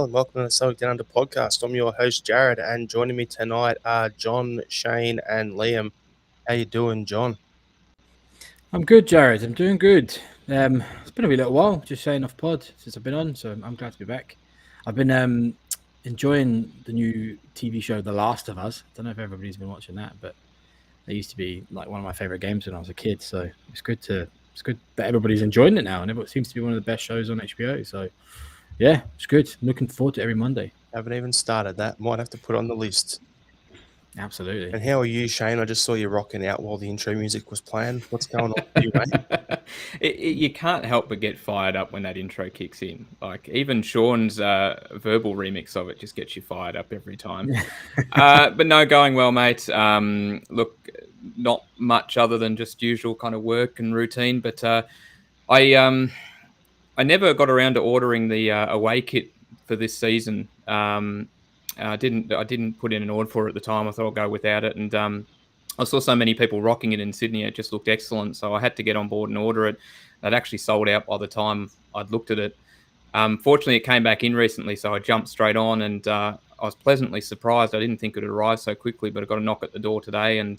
and welcome to the Celtic Down Under podcast. I'm your host, Jared, and joining me tonight are John, Shane, and Liam. How you doing, John? I'm good, Jared. I'm doing good. It's been a wee little while, just saying off pod since I've been on, so I'm glad to be back. I've been enjoying the new TV show, The Last of Us. I don't know if everybody's been watching that, but it used to be like one of my favorite games when I was a kid. So it's good that everybody's enjoying it now, and it seems to be one of the best shows on HBO. So yeah, it's good. I'm looking forward to every Monday. Haven't even started that. Might have to put it on the list. Absolutely. And how are you, Shane? I just saw you rocking out while the intro music was playing. What's going on with you, mate? You can't help but get fired up when that intro kicks in. Like even Sean's verbal remix of it just gets you fired up every time. But no, going well, mate. Look, not much other than just usual kind of work and routine. But I never got around to ordering the away kit for this season. I didn't put in an order for it at the time. I thought I'll go without it, and I saw so many people rocking it in Sydney. It just looked excellent, so I had to get on board and order it. It actually sold out by the time I'd looked at it. Fortunately, it came back in recently, so I jumped straight on, and I was pleasantly surprised. I didn't think it would arrive so quickly, but I got a knock at the door today, and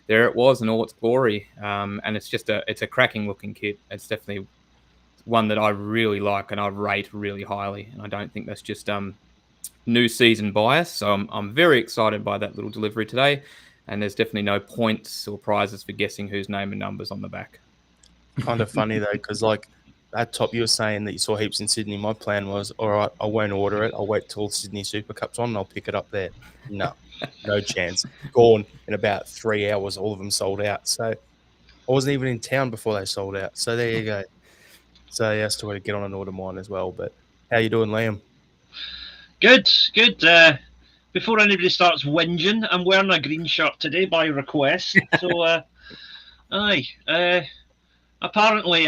there it was in all its glory. And it's just it's a cracking looking kit. It's definitely one that I really like and I rate really highly, and I don't think that's just new season bias. So I'm very excited by that little delivery today, and there's definitely no points or prizes for guessing whose name and numbers on the back. Kind of funny though, because like at top you were saying that you saw heaps in Sydney. My plan was, all right, I won't order it. I'll wait till Sydney Super Cup's on and I'll pick it up there. No chance. Gone in about 3 hours. All of them sold out. So I wasn't even in town before they sold out. So there you go. So yeah, still got to get on and order mine as well. But how you doing, Liam? Good. Before anybody starts whinging, I'm wearing a green shirt today by request. So, apparently,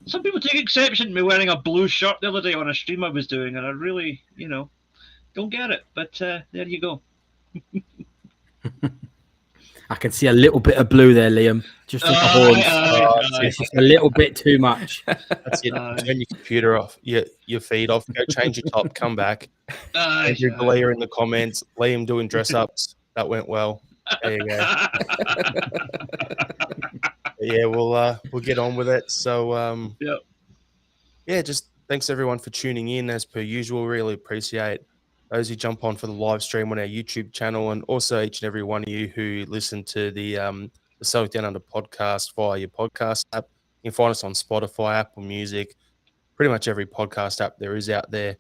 some people take exception to me wearing a blue shirt the other day on a stream I was doing, and I really, don't get it. But there you go. I can see a little bit of blue there, Liam. Just on the horns. It's just a little bit too much. That's it. Turn your computer off, your feed off, go change your top, come back. Andrew Galea in the comments, Liam doing dress ups. That went well. There you go. Yeah, we'll get on with it. So just thanks everyone for tuning in as per usual. Really appreciate those who jump on for the live stream on our YouTube channel, and also each and every one of you who listen to the Celtic Down Under podcast via your podcast app. You can find us on Spotify, Apple Music, pretty much every podcast app there is out there.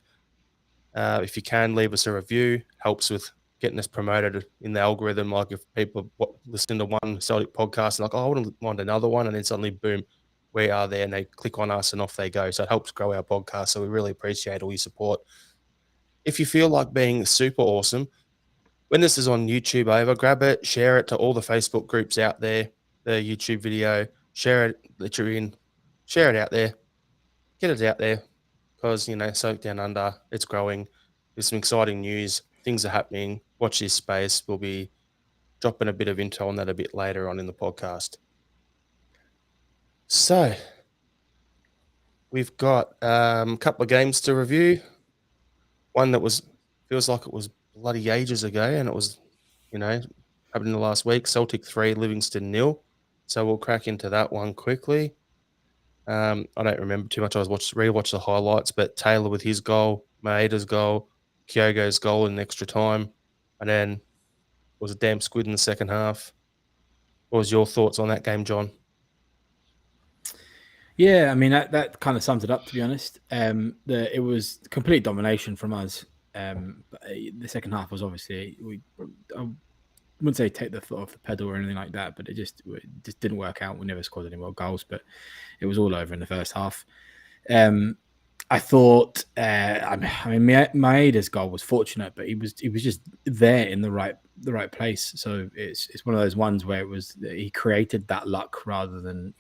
If you can, leave us a review. Helps with getting us promoted in the algorithm. Like if people listen to one Celtic podcast and like, oh, I wouldn't mind another one, and then suddenly, boom, we are there, and they click on us and off they go. So it helps grow our podcast. So we really appreciate all your support. If you feel like being super awesome, when this is on YouTube over, grab it, share it to all the Facebook groups out there, the YouTube video, share it that you're in, share it out there, get it out there, because, Celtic Down Under, it's growing. There's some exciting news. Things are happening. Watch this space. We'll be dropping a bit of intel on that a bit later on in the podcast. So, we've got a couple of games to review. One that feels like it was bloody ages ago, and it was, happened in the last week. Celtic 3, Livingston 0. So we'll crack into that one quickly. I don't remember too much. I was rewatched the highlights, but Taylor with his goal, Maeda's goal, Kyogo's goal in extra time, and then it was a damn squid in the second half. What was your thoughts on that game, John? Yeah, I mean that kind of sums it up, to be honest. It was complete domination from us. The second half was obviously I wouldn't say take the foot off the pedal or anything like that, but it just didn't work out. We never scored any more goals, but it was all over in the first half. I thought, Maeda's goal was fortunate, but he was just there in the right place. So it's one of those ones where he created that luck rather than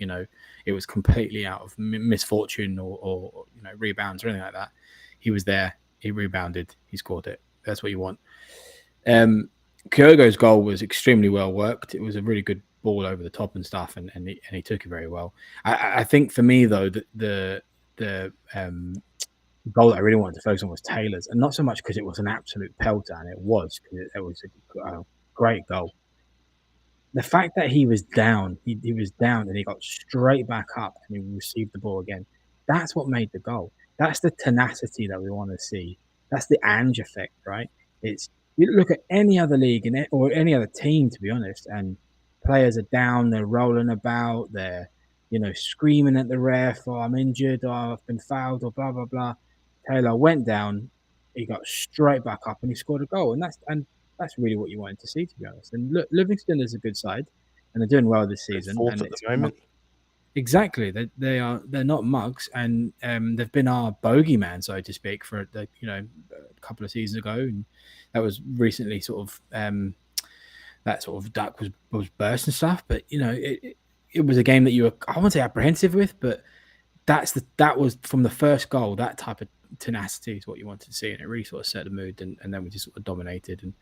it was completely out of misfortune or rebounds or anything like that. He was there, he rebounded, he scored it. That's what you want. Kyogo's goal was extremely well worked. It was a really good ball over the top and stuff, and he took it very well. I think for me though, the goal that I really wanted to focus on was Taylor's, and not so much because it was an absolute pelter, and it was, because it was a great goal. The fact that he was down, he was down, and he got straight back up and he received the ball again. That's what made the goal. That's the tenacity that we want to see. That's the Ange effect, right? It's, you look at any other league or any other team, to be honest, and players are down, they're rolling about, they're, screaming at the ref, or I'm injured, or I've been fouled, or blah blah blah. Taylor went down, he got straight back up, and he scored a goal, and that's really what you wanted to see, to be honest. And look, Livingston is a good side, and they're doing well this season. Fourth and at the moment. Exactly, they're not mugs, and they've been our bogeyman, so to speak, for a couple of seasons ago, and that was recently sort of that sort of duck was burst and stuff. But it was a game that you were, I won't say apprehensive with, but that was from the first goal. That type of tenacity is what you wanted to see, and it really sort of set the mood. And then we just sort of dominated. And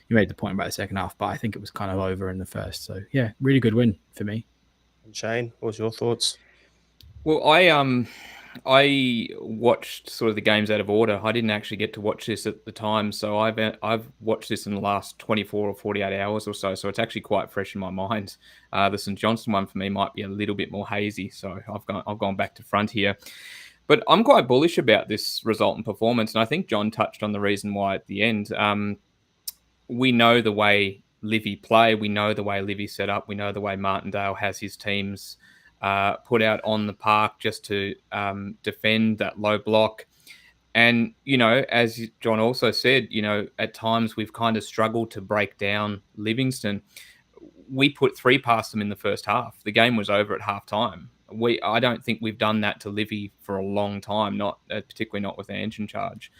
you made the point about the second half, but I think it was kind of over in the first. So yeah, really good win for me. And Shane, what's your thoughts? Well, I watched sort of the games out of order. I didn't actually get to watch this at the time, so I've watched this in the last 24 or 48 hours or so. So it's actually quite fresh in my mind. The St Johnstone one for me might be a little bit more hazy, so I've gone back to front here. But I'm quite bullish about this result and performance, and I think John touched on the reason why at the end. We know the way Livy play, we know the way Livy set up, we know the way Martindale has his teams put out on the park just to defend that low block. And, as John also said, at times we've kind of struggled to break down Livingston. We put 3 past them in the first half. The game was over at half time. I don't think we've done that to Livy for a long time, not particularly not with Ange in charge.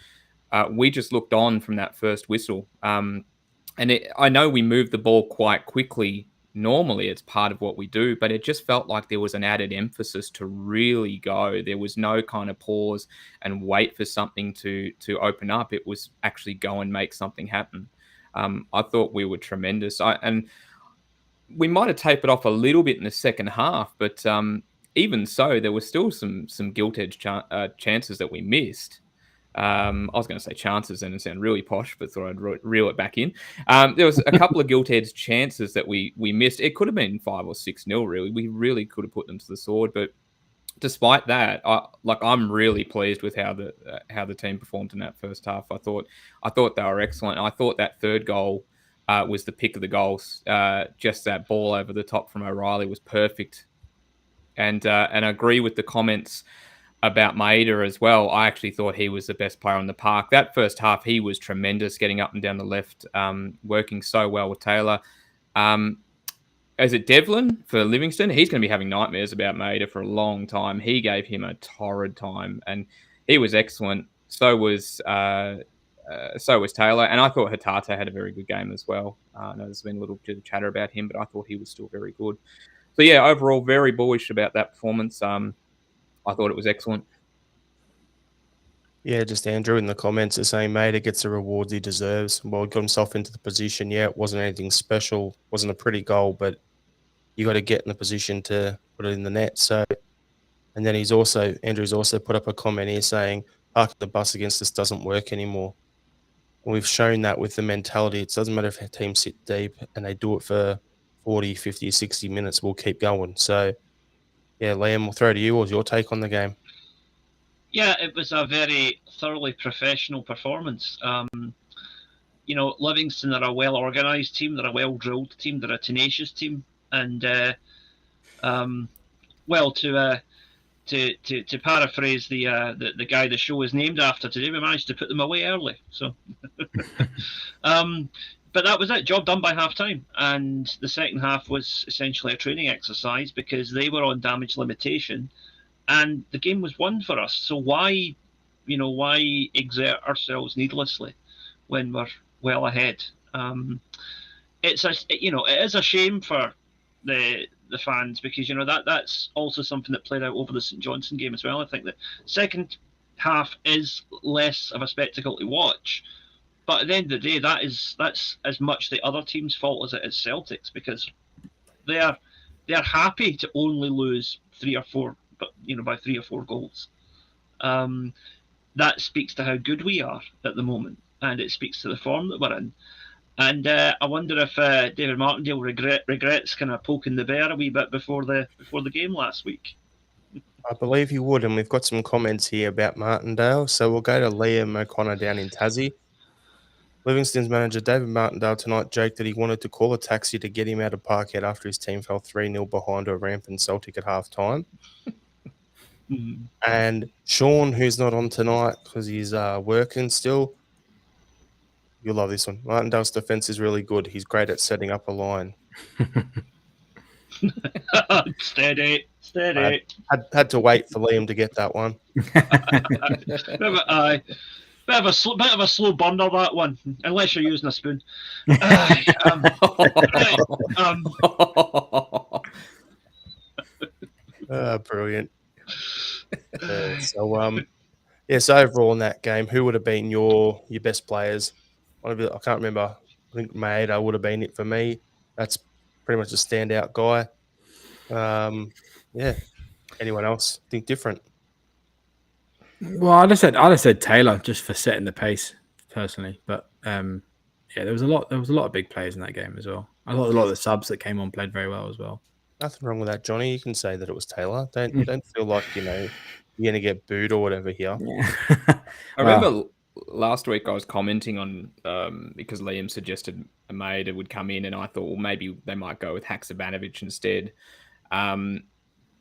We just looked on from that first whistle. I know we moved the ball quite quickly. Normally, it's part of what we do, but it just felt like there was an added emphasis to really go. There was no kind of pause and wait for something to open up. It was actually go and make something happen. I thought we were tremendous. And we might have tapered off a little bit in the second half, but even so, there were still some gilt-edged chances that we missed. I was going to say chances and it sounded really posh, but thought I'd reel it back in. There was a couple of gilt-edged chances that we missed. It could have been 5 or 6-0, really. We really could have put them to the sword. But despite that, I'm really pleased with how the team performed in that first half. I thought they were excellent. I thought that third goal was the pick of the goals. Just that ball over the top from O'Reilly was perfect. And I agree with the comments about Maeda as well. I actually thought he was the best player on the park. That first half, he was tremendous, getting up and down the left, working so well with Taylor. Is it Devlin for Livingston? He's going to be having nightmares about Maeda for a long time. He gave him a torrid time, and he was excellent. So was Taylor, and I thought Hatata had a very good game as well. I know there's been a little bit of chatter about him, but I thought he was still very good. So yeah, overall, very bullish about that performance. I thought it was excellent. Yeah, just Andrew in the comments is saying Maeda gets the rewards he deserves. Well, he got himself into the position. Yeah, it wasn't anything special. Wasn't a pretty goal, but you got to get in the position to put it in the net. So, and then Andrew's also put up a comment here saying, parking the bus against us doesn't work anymore. And we've shown that with the mentality. It doesn't matter if a team sit deep and they do it for 40, 50, 60 minutes, we'll keep going. So, yeah, Liam, we'll throw to you. What was your take on the game? Yeah, it was a very thoroughly professional performance. Livingston are a well-organised team. They're a well-drilled team. They're a tenacious team. And, to paraphrase the guy the show is named after today, we managed to put them away early. So, but that was it. Job done by half-time. And the second half was essentially a training exercise because they were on damage limitation. And the game was won for us. So why exert ourselves needlessly when we're well ahead? It is a shame for the fans because that's also something that played out over the St Johnstone game as well. I think the second half is less of a spectacle to watch, but at the end of the day, that's as much the other team's fault as it is Celtic's because they are happy to only lose 3 or 4. But by 3 or 4 goals, that speaks to how good we are at the moment, and it speaks to the form that we're in. And I wonder if David Martindale regrets kind of poking the bear a wee bit before the game last week. I believe he would, and we've got some comments here about Martindale. So we'll go to Liam O'Connor down in Tassie. Livingston's manager David Martindale tonight joked that he wanted to call a taxi to get him out of Parkhead after his team fell 3-0 behind a rampant Celtic at half-time. And Sean, who's not on tonight because he's working still, you'll love this one. Martindale's defence is really good. He's great at setting up a line. Steady. Had to wait for Liam to get that one. Bit of a slow burner, that one, unless you're using a spoon. Brilliant. So overall in that game, who would have been your best players? I can't remember. I think Maeda would have been it for me. That's pretty much a standout guy. Anyone else think different? Well, I'd have said Taylor just for setting the pace personally, but there was a lot of big players in that game as well. I thought a lot of the subs that came on played very well as well. Nothing wrong with that, Johnny. You can say that it was Taylor. Don't feel like you're gonna get booed or whatever here. Yeah. I remember last week I was commenting on because Liam suggested a Maeda would come in, and I thought, well, maybe they might go with Haksabanovic instead.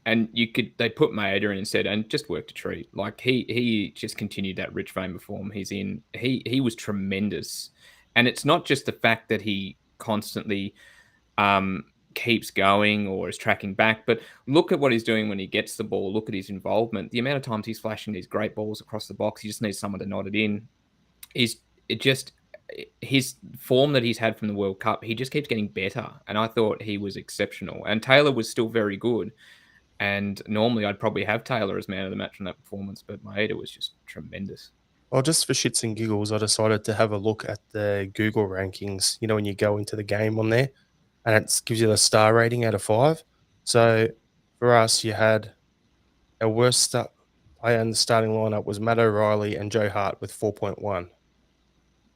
And they put Maeda in instead and just worked a treat. Like he just continued that rich vein of form he's in. He was tremendous. And it's not just the fact that he constantly keeps going or is tracking back, but look at what he's doing when he gets the ball. Look at his involvement. The amount of times he's flashing these great balls across the box. He just needs someone to nod it in. His form that he's had from the World Cup, he just keeps getting better. And I thought he was exceptional. And Taylor was still very good. And normally I'd probably have Taylor as man of the match from that performance, but Maeda was just tremendous. Well, just for shits and giggles, I decided to have a look at the Google rankings, when you go into the game on there, and it gives you the star rating out of 5. So for us, you had our worst player in the starting lineup was Matt O'Reilly and Joe Hart with 4.1.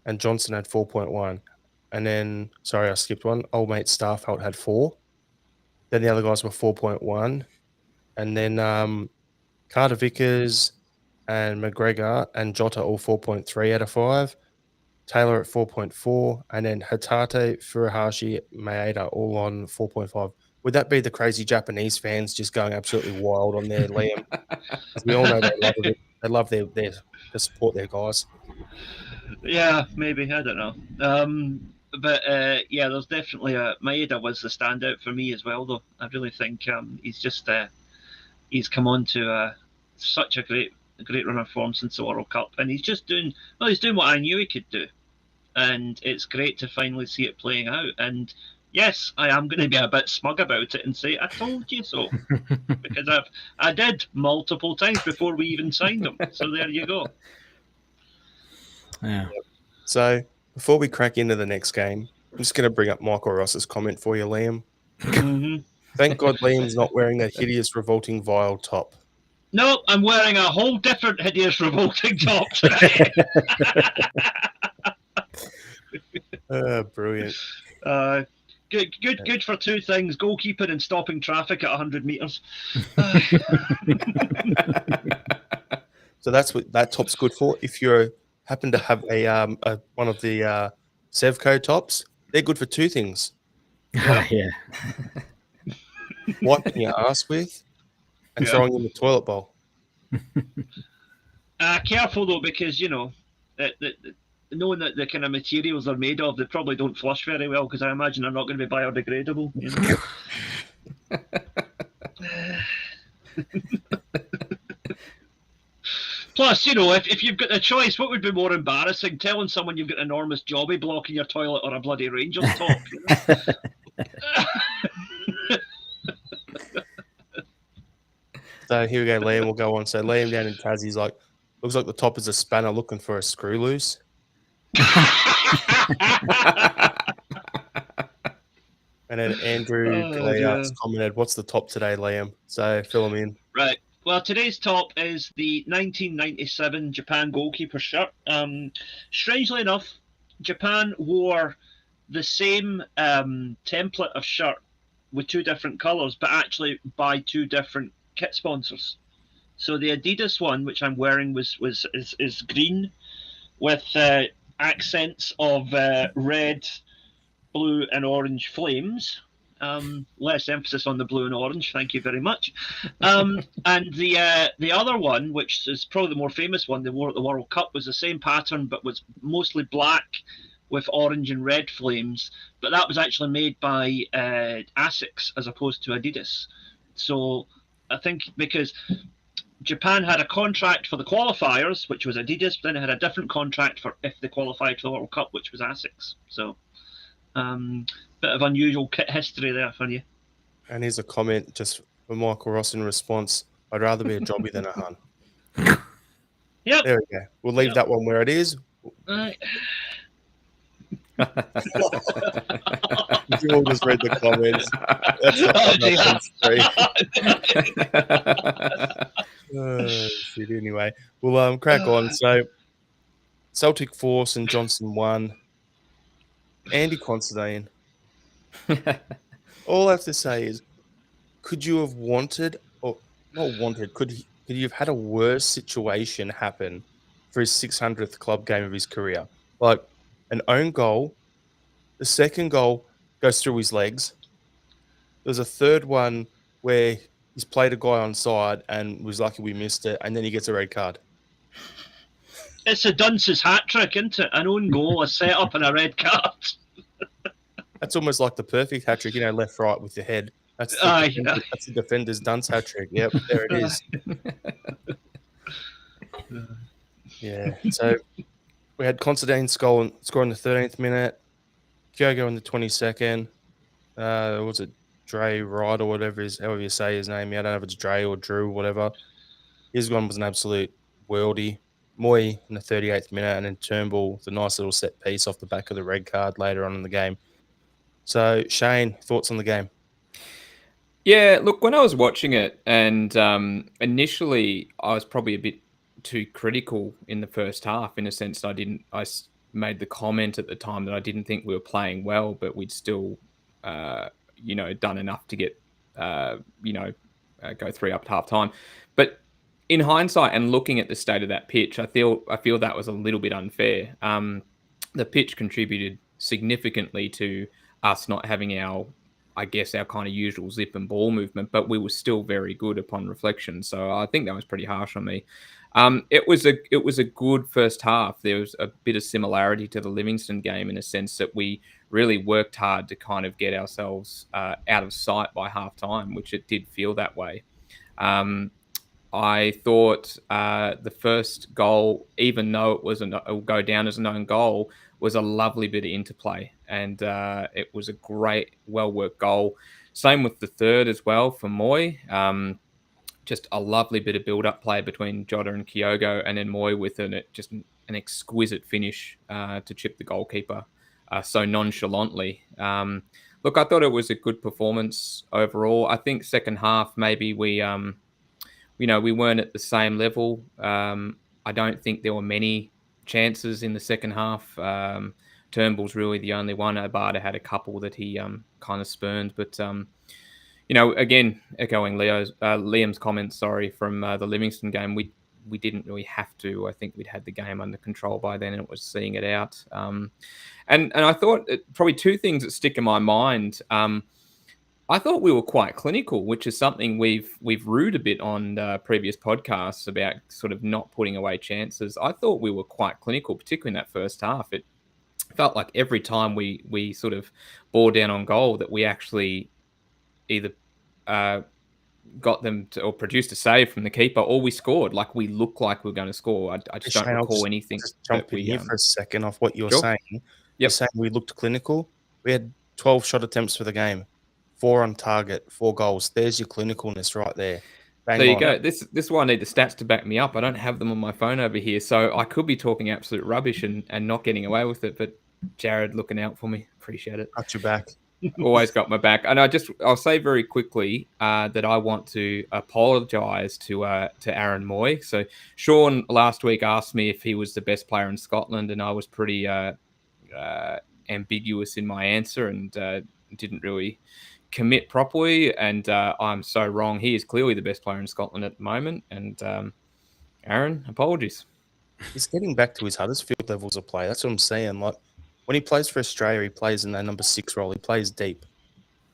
And Johnson had 4.1. And then, sorry, I skipped one. Old mate Starfelt had 4. Then the other guys were 4.1. And then Carter Vickers and McGregor and Jota all 4.3 out of 5. Taylor at 4.4. And then Hatate, Furuhashi, Maeda all on 4.5. Would that be the crazy Japanese fans just going absolutely wild on there, Liam? As we all know, they love their to support their guys. Yeah, maybe. I don't know. But there's definitely Maeda was the standout for me as well, though. I really think he's just he's come on to such a great run of form since the World Cup, and he's just doing what I knew he could do, and it's great to finally see it playing out. And yes, I am going to be a bit smug about it and say I told you so, because I did multiple times before we even signed him. So there you go. Yeah. So before we crack into the next game, I'm just going to bring up Michael Ross's comment for you, Liam. Thank God Liam's not wearing that hideous, revolting, vile top. No, I'm wearing a whole different hideous, revolting top today. Brilliant. Good for two things: goalkeeping and stopping traffic at 100 meters. So that's what that top's good for. If you happen to have a one of the Sevco tops, they're good for two things. Yeah. Wiping your ass with and throwing in the toilet bowl. Careful though, because knowing that the kind of materials they're made of, they probably don't flush very well, because I imagine they're not going to be biodegradable. Plus, if you've got a choice, what would be more embarrassing? Telling someone you've got an enormous jobby block in your toilet, or a bloody Rangers top? So here we go, Liam. We'll go on. So Liam down in Tassie's like, looks like the top is a spanner looking for a screw loose. And then Andrew commented, "What's the top today, Liam?" So fill him in. Right. Well, today's top is the 1997 Japan goalkeeper shirt. Strangely enough, Japan wore the same template of shirt with two different colours, but actually by two different kit sponsors. So the Adidas one, which I'm wearing, is green with accents of red, blue, and orange flames. Less emphasis on the blue and orange, thank you very much. And the other one, which is probably the more famous one, they wore at the World Cup, was the same pattern but was mostly black with orange and red flames. But that was actually made by Asics as opposed to Adidas. So I think because Japan had a contract for the qualifiers, which was Adidas, but then it had a different contract for if they qualified for the World Cup, which was Asics. So bit of unusual kit history there for you. And here's a comment just for Michael Ross in response. I'd rather be a jobby than a hun. Yep. There we go. We'll leave that one where it is. Right. You all just read the comments. That's shit, anyway, we'll crack on. So Celtic 4, St Johnstone 1. Andy Considine. All I have to say is, could you have wanted, or not wanted, could you have had a worse situation happen for his 600th club game of his career? Like an own goal, the second goal goes through his legs. There's a third one where he's played a guy on side and was lucky we missed it, and then he gets a red card. It's a Dunce's hat trick, isn't it? An own goal, a set up, and a red card. That's almost like the perfect hat trick, left, right with your head. That's the defender's Dunce hat trick. Yep, there it is. Yeah. So we had Considine score in the 13th minute, Kyogo in the 22nd. Was it Dre Wright or whatever however you say his name? I don't know if it's Dre or Drew, whatever. His one was an absolute worldie. Moy in the 38th minute, and then Turnbull, the nice little set piece off the back of the red card later on in the game. So, Shane, thoughts on the game? Yeah, look, when I was watching it, and initially I was probably a bit too critical in the first half, in a sense that I made the comment at the time that I didn't think we were playing well, but we'd still, done enough to get, go 3 up at half time. But in hindsight and looking at the state of that pitch, I feel that was a little bit unfair. The pitch contributed significantly to us not having our kind of usual zip and ball movement, but we were still very good upon reflection. So I think that was pretty harsh on me. It was a good first half. There was a bit of similarity to the Livingston game in a sense that we really worked hard to kind of get ourselves out of sight by half time, which it did feel that way. I thought the first goal, even though it will go down as an own goal, was a lovely bit of interplay, and it was a great, well-worked goal. Same with the third as well for Moy. Just a lovely bit of build-up play between Jota and Kyogo, and then Moy with just an exquisite finish to chip the goalkeeper so nonchalantly. Look, I thought it was a good performance overall. I think second half maybe we weren't at the same level. I don't think there were many chances in the second half. Turnbull's really the only one. Abada had a couple that he kind of spurned, but again, echoing Liam's comments, from the Livingston game, we didn't really have to. I think we'd had the game under control by then, and it was seeing it out. And I thought probably two things that stick in my mind. I thought we were quite clinical, which is something we've rued a bit on previous podcasts about sort of not putting away chances. I thought we were quite clinical, particularly in that first half. It felt like every time we sort of bore down on goal that we actually either got them to, or produced a save from the keeper, or we scored. Like we looked like we were going to score. I just don't recall anything. Just jump in here for a second off what you're Sure. saying. Yep. You're saying we looked clinical. We had 12 shot attempts for the game. 4 on target, 4 goals. There's your clinicalness right there. Bang there you on. go. This is why I need the stats to back me up. I don't have them on my phone over here, so I could be talking absolute rubbish and not getting away with it. But Jared looking out for me. Appreciate it. Got your back. Always got my back. And I'll say very quickly that I want to apologise to Aaron Moy. So Sean last week asked me if he was the best player in Scotland, and I was pretty ambiguous in my answer and didn't really commit properly. And I'm so wrong. He is clearly the best player in Scotland at the moment. And Aaron, apologies. He's getting back to his Huddersfield levels of play. That's what I'm saying. Like when he plays for Australia, he plays in that number 6 role. He plays deep.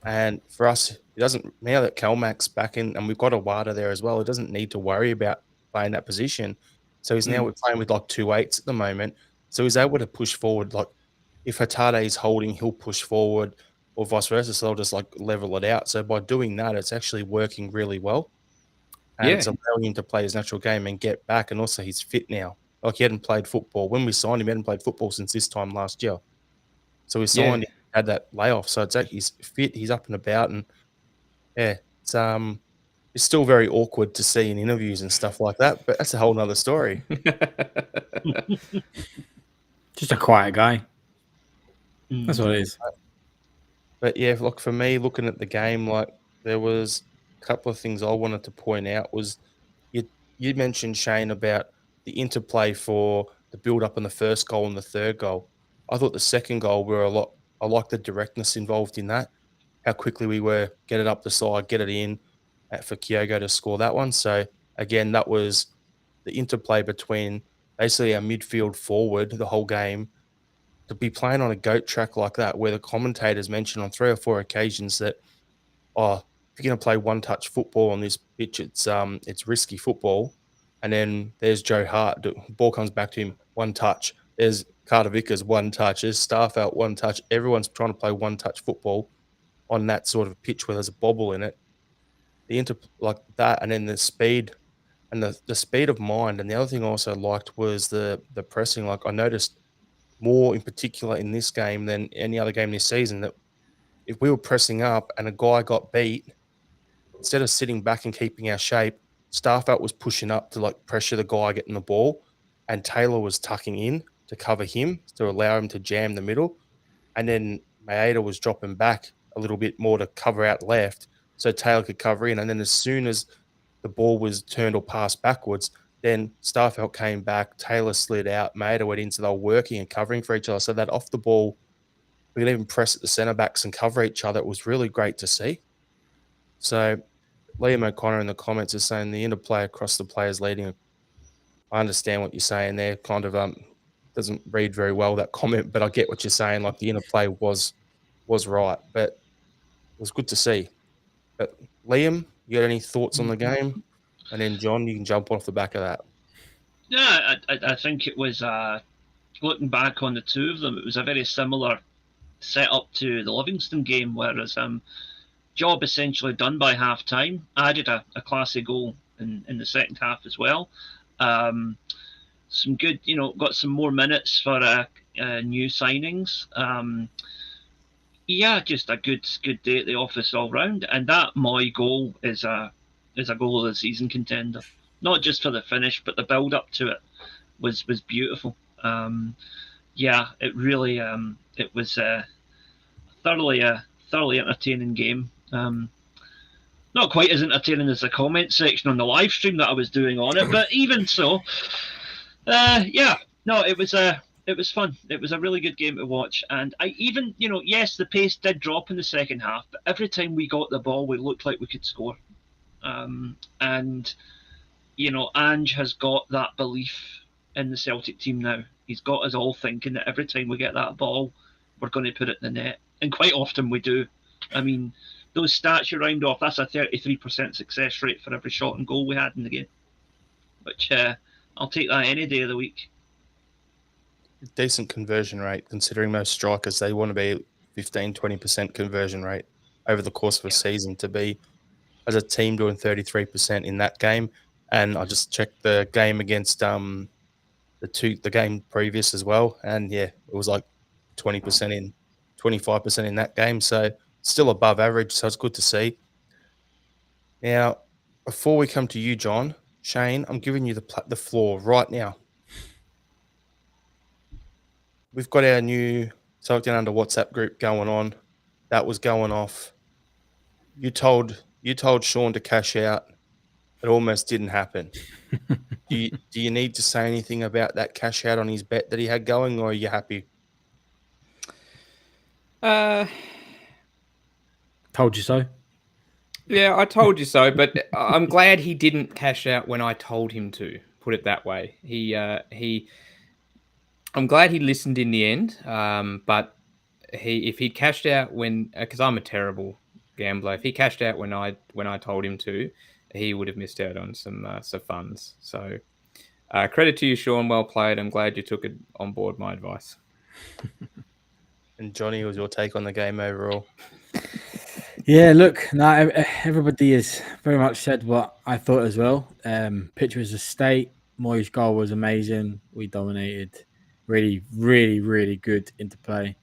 And for us, he doesn't, now that Kelmack's back in and we've got Awada there as well, he doesn't need to worry about playing that position. So he's now we're playing with like 2/8s at the moment. So he's able to push forward. Like if Hatade is holding, he'll push forward or vice versa. So they'll just like level it out. So by doing that, it's actually working really well. And it's allowing him to play his natural game and get back. And also he's fit now. Like he hadn't played football. When we signed him, he hadn't played football since this time last year. So we signed him, had that layoff. So it's actually he's fit, he's up and about, and it's still very awkward to see in interviews and stuff like that, but that's a whole nother story. Just a quiet guy. That's what it is. But yeah, look, for me, looking at the game, like there was a couple of things I wanted to point out was you mentioned, Shane, about the interplay for the build-up and the first goal and the third goal. I thought the second goal I like the directness involved in that, how quickly we were, get it up the side, get it in for Kyogo to score that one. So again, that was the interplay between basically our midfield forward the whole game. To be playing on a goat track like that, where the commentators mentioned on 3 or 4 occasions that, if you're going to play one-touch football on this pitch, it's risky football. And then there's Joe Hart. The ball comes back to him, one touch. There's Carter Vickers, one touch. There's Starfelt, one touch. Everyone's trying to play one-touch football on that sort of pitch where there's a bobble in it. Like that, and then the speed and the speed of mind. And the other thing I also liked was the pressing. Like I noticed more in particular in this game than any other game this season that if we were pressing up and a guy got beat, instead of sitting back and keeping our shape, Starfelt was pushing up to like pressure the guy getting the ball, and Taylor was tucking in to cover him to allow him to jam the middle, and then Maeda was dropping back a little bit more to cover out left so Taylor could cover in. And then as soon as the ball was turned or passed backwards, then Starfelt came back, Taylor slid out, Maeda went in, so they were working and covering for each other. So that off the ball, we could even press at the centre backs and cover each other. It was really great to see. So Liam O'Connor in the comments is saying the interplay across the players leading. I understand what you're saying there. Kind of doesn't read very well, that comment, but I get what you're saying. Like the interplay was right, but it was good to see. But Liam, you got any thoughts on the game? And then John, you can jump off the back of that. Yeah, I think it was looking back on the two of them, it was a very similar setup to the Livingston game, whereas job essentially done by half time. Added a classy goal in the second half as well. Some good, got some more minutes for new signings. Just a good day at the office all round. And that Moy goal is a goal of the season contender. Not just for the finish, but the build up to it was beautiful. It really it was a thoroughly entertaining game. Not quite as entertaining as the comment section on the live stream that I was doing on it, but even so, it was fun. It was a really good game to watch, and I even, yes, the pace did drop in the second half, but every time we got the ball, we looked like we could score. Ange has got that belief in the Celtic team now. He's got us all thinking that every time we get that ball, we're going to put it in the net, and quite often we do. I mean, those stats you round off, that's a 33% success rate for every shot and goal we had in the game, which I'll take that any day of the week. Decent conversion rate, considering most strikers, they want to be 15-20% conversion rate over the course of a season. To be, as a team, doing 33% in that game. And I just checked the game against the game previous as well, and it was like 20% in, 25% in that game. So still above average, so it's good to see. Now, before we come to you, John, Shane, I'm giving you the floor right now. We've got our new Celtic Down Under WhatsApp group going on. that was going off. You told Sean to cash out. It almost didn't happen. Do you need to say anything about that cash out on his bet that he had going, or are you happy? Told you so. Yeah, I told you so, but I'm glad he didn't cash out when I told him to. Put it that way. I'm glad he listened in the end. But if he cashed out when, because I'm a terrible gambler, if he cashed out when I told him to, he would have missed out on some funds. So credit to you, Sean. Well played. I'm glad you took it on board my advice. And Johnny, was your take on the game overall? Yeah, look, everybody has very much said what I thought as well. Pitch was a state. Moyes' goal was amazing. We dominated. Really, really, really good interplay.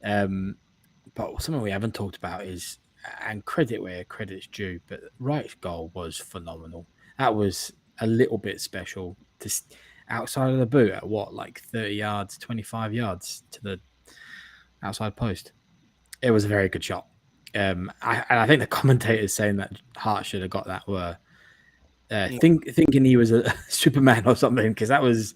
But something we haven't talked about is, and credit where credit's due, but Wright's goal was phenomenal. That was a little bit special. Just outside of the boot at what, like 30 yards, 25 yards to the outside post. It was a very good shot. I think the commentators saying that Hart should have got that were thinking he was a Superman or something, because that was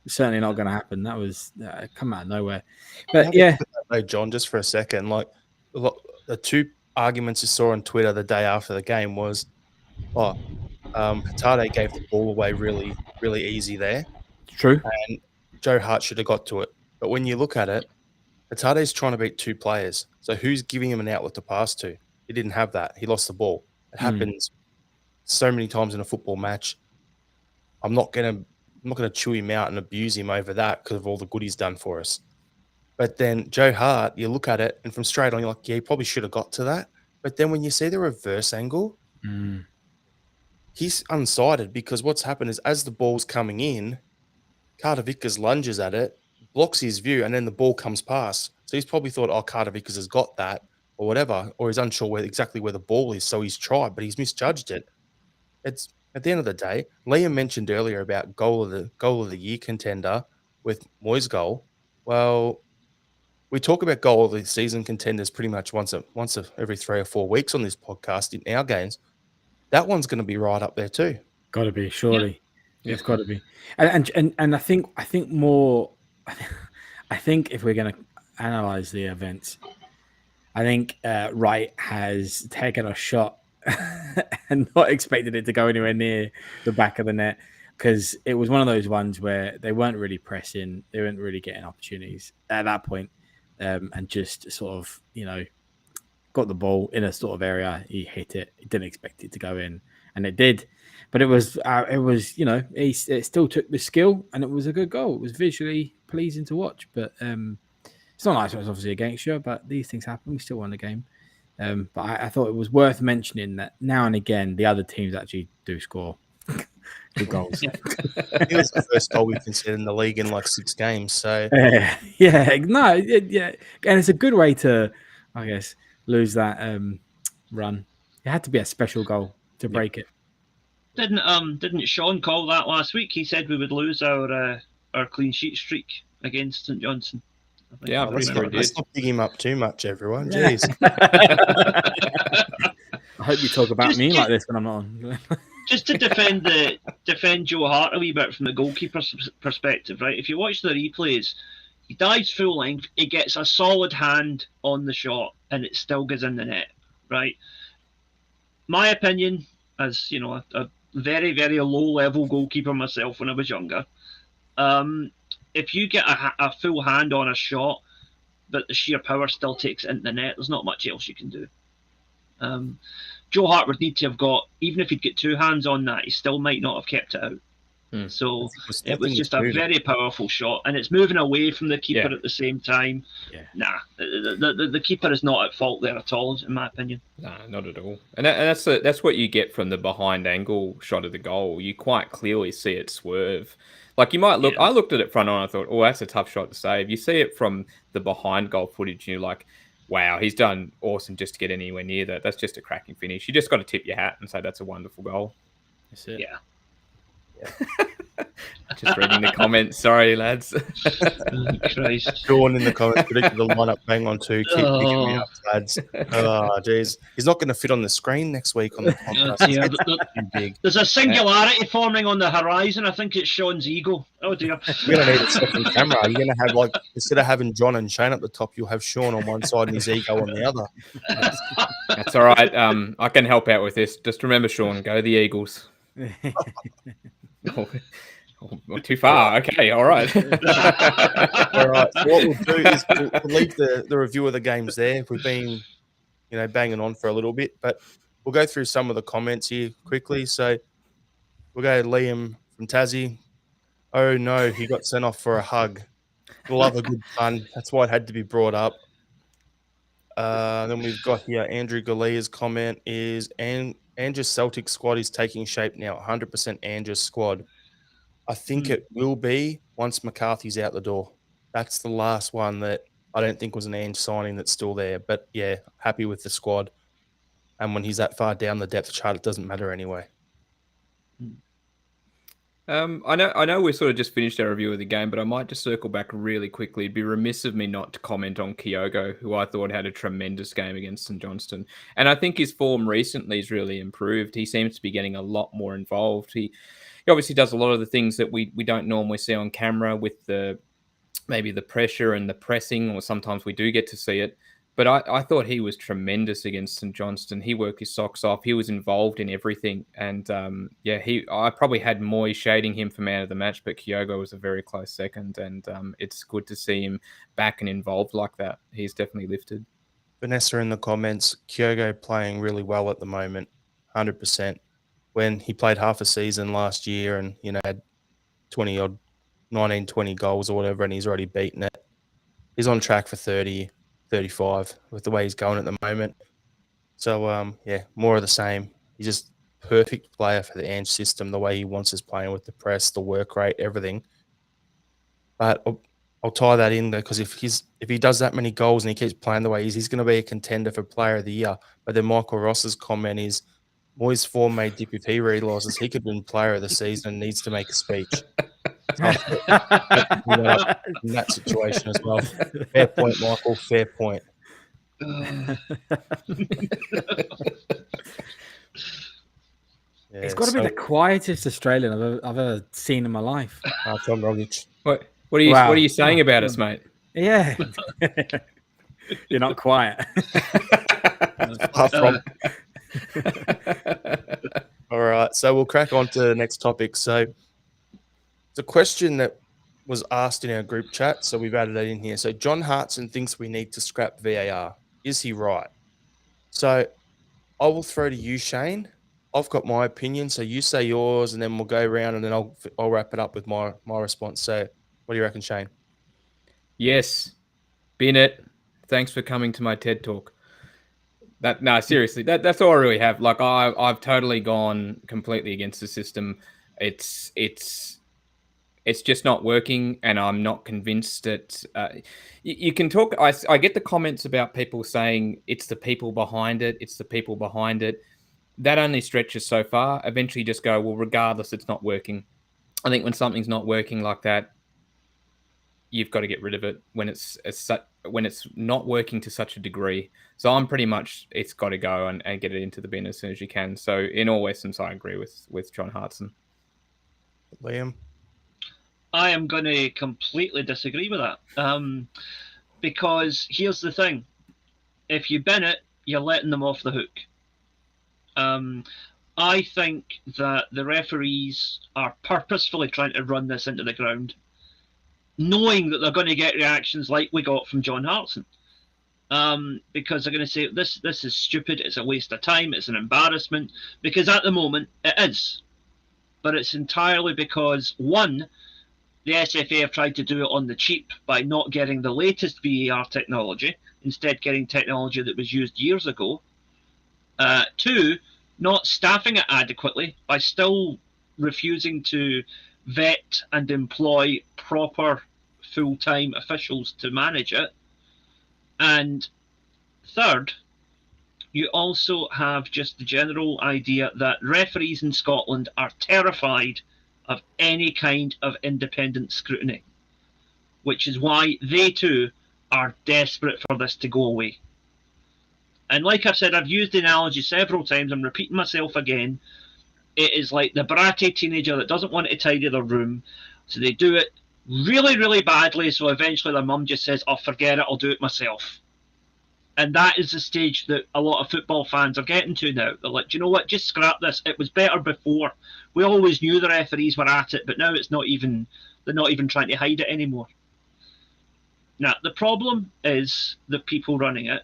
certainly not going to happen. That was come out of nowhere. But yeah, John, just for a second, like the two arguments you saw on Twitter the day after the game was, Hatade gave the ball away really, really easy there. True. And Joe Hart should have got to it. But when you look at it, Hatade's trying to beat two players. So who's giving him an outlet to pass to? He didn't have that. He lost the ball. It happens so many times in a football match. I'm not gonna chew him out and abuse him over that because of all the good he's done for us. But then Joe Hart, you look at it, and from straight on, you're like, yeah, he probably should have got to that. But then when you see the reverse angle, he's unsighted, because what's happened is as the ball's coming in, Carter Vickers lunges at it, blocks his view, and then the ball comes past. So he's probably thought, Carter Vickers has got that or whatever, or he's unsure exactly where the ball is, so he's tried, but he's misjudged it. It's at the end of the day, Liam mentioned earlier about goal of the year contender with Moyes' goal. Well, we talk about goal of the season contenders pretty much once every 3 or 4 weeks on this podcast in our games. That one's going to be right up there too. Got to be, surely. Yeah. It's got to be. And I think more. I think if we're going to analyze the events, I think Wright has taken a shot and not expected it to go anywhere near the back of the net, because it was one of those ones where they weren't really pressing, they weren't really getting opportunities at that point, and just sort of, got the ball in a sort of area, he hit it, he didn't expect it to go in, and it did. But it was it still took the skill, and it was a good goal. It was visually pleasing to watch, but it's not nice when it's obviously against you, but these things happen. We still won the game. But I thought it was worth mentioning that now and again, the other teams actually do score good goals. It was the first goal we've considered in the league in like 6 games. So And it's a good way to, I guess, lose that run. It had to be a special goal to break it. Didn't Sean call that last week? He said we would lose our clean sheet streak against St Johnstone. Yeah, I'm pretty sure he did. Let's not big him up too much, everyone. Jeez. I hope you talk about me like this when I'm not on. Just to defend Joe Hart a wee bit from the goalkeeper's perspective, right? If you watch the replays, he dives full length, he gets a solid hand on the shot, and it still goes in the net, right? My opinion, as a very, very low-level goalkeeper myself when I was younger, if you get a full hand on a shot, but the sheer power still takes it into the net, there's not much else you can do. Joe Hart would need to have got, even if he'd get 2 hands on that, he still might not have kept it out. So it was just a very powerful shot, and it's moving away from the keeper at the same time. Nah, the keeper is not at fault there at all, in my opinion. Nah, not at all. And that's what you get from the behind angle shot of the goal. You quite clearly see it swerve. Like you might look, I looked at it front on, I thought, oh, that's a tough shot to save. You see it from the behind goal footage, and you're like, wow, he's done awesome just to get anywhere near that. That's just a cracking finish. You just got to tip your hat and say that's a wonderful goal. That's it. Yeah. Just reading the comments. Sorry, lads. Christ. Sean in the comments predicted the lineup bang on too. Keep picking me up, lads. Oh, jeez. He's not going to fit on the screen next week on the podcast. Yeah, Too big. there's a singularity forming on the horizon. I think it's Sean's ego. Oh dear. You're going to need a second camera. You're going to have, like, instead of having John and Shane at the top, you'll have Sean on one side and his ego on the other. That's all right. I can help out with this. Just remember, Sean, go the Eagles. Oh, too far. Okay, all right. All right. So what we'll do is we'll leave the review of the games there. We've been, banging on for a little bit, but we'll go through some of the comments here quickly. So we'll go to Liam from Tassie. Oh no, he got sent off for a hug. Love a good fun. That's why it had to be brought up. Then we've got here Andrew Galea's comment is Ange's Celtic squad is taking shape now. 100% Ange's squad. I think it will be once McCarthy's out the door. That's the last one that I don't think was an Ange signing that's still there. But yeah, happy with the squad. And when he's that far down the depth chart, it doesn't matter anyway. I know we sort of just finished our review of the game, but I might just circle back really quickly. It'd be remiss of me not to comment on Kyogo, who I thought had a tremendous game against St Johnstone. And I think his form recently has really improved. He seems to be getting a lot more involved. He obviously does a lot of the things that we don't normally see on camera with maybe the pressure and the pressing, or sometimes we do get to see it. But I thought he was tremendous against St Johnstone. He worked his socks off. He was involved in everything. And I probably had Moy shading him for man of the match, but Kyogo was a very close second. And it's good to see him back and involved like that. He's definitely lifted. Vanessa in the comments, Kyogo playing really well at the moment, 100%. When he played half a season last year and, had 19, 20 goals or whatever, and he's already beaten it. He's on track for 30, 35 with the way he's going at the moment. So, more of the same. He's just perfect player for the Ange system, the way he wants us playing with the press, the work rate, everything. But I'll tie that in there because if he does that many goals and he keeps playing the way he's going to be a contender for player of the year. But then Michael Ross's comment is, Moy's form may dip if he realises he could win player of the season and needs to make a speech. So in that situation as well. Fair point, Michael. Fair point. He's got to be the quietest Australian I've ever seen in my life. Tom Rogic. What are you saying about us, mate? Yeah. You're not quiet. All right, so we'll crack on to the next topic. So it's a question that was asked in our group chat, so we've added that in here. So John Hartson thinks we need to scrap VAR. Is he right? So I will throw to you, Shane. I've got my opinion, so you say yours, and then we'll go around, and then I'll wrap it up with my response. So what do you reckon, Shane? Yes, Bennett. Thanks for coming to my TED Talk. Seriously, that's all I really have. Like I've totally gone completely against the system. It's just not working, and I'm not convinced that you can talk. I get the comments about people saying it's the people behind it. It's the people behind it. That only stretches so far. Eventually, you just go, well, regardless, it's not working. I think when something's not working like that, you've got to get rid of it when it's not working to such a degree. So I'm pretty much, it's got to go and get it into the bin as soon as you can. So in all essence, I agree with John Hartson. Liam? I am going to completely disagree with that. Because here's the thing. If you bin it, you're letting them off the hook. I think that the referees are purposefully trying to run this into the ground, knowing that they're going to get reactions like we got from John Hartson. Because they're going to say, this is stupid, it's a waste of time, it's an embarrassment. Because at the moment, it is. But it's entirely because, one, the SFA have tried to do it on the cheap by not getting the latest VAR technology, instead getting technology that was used years ago. Two, not staffing it adequately by still refusing to vet and employ proper full-time officials to manage it. And third, you also have just the general idea that referees in Scotland are terrified of any kind of independent scrutiny, which is why they too are desperate for this to go away. And like I've said, I've used the analogy several times, I'm repeating myself again. It is like the bratty teenager that doesn't want to tidy their room, so they do it really, really badly, so eventually their mum just says, oh, forget it, I'll do it myself. And that is the stage that a lot of football fans are getting to now. They're like, do you know what, just scrap this. It was better before. We always knew the referees were at it, but now they're not even trying to hide it anymore. Now, the problem is the people running it.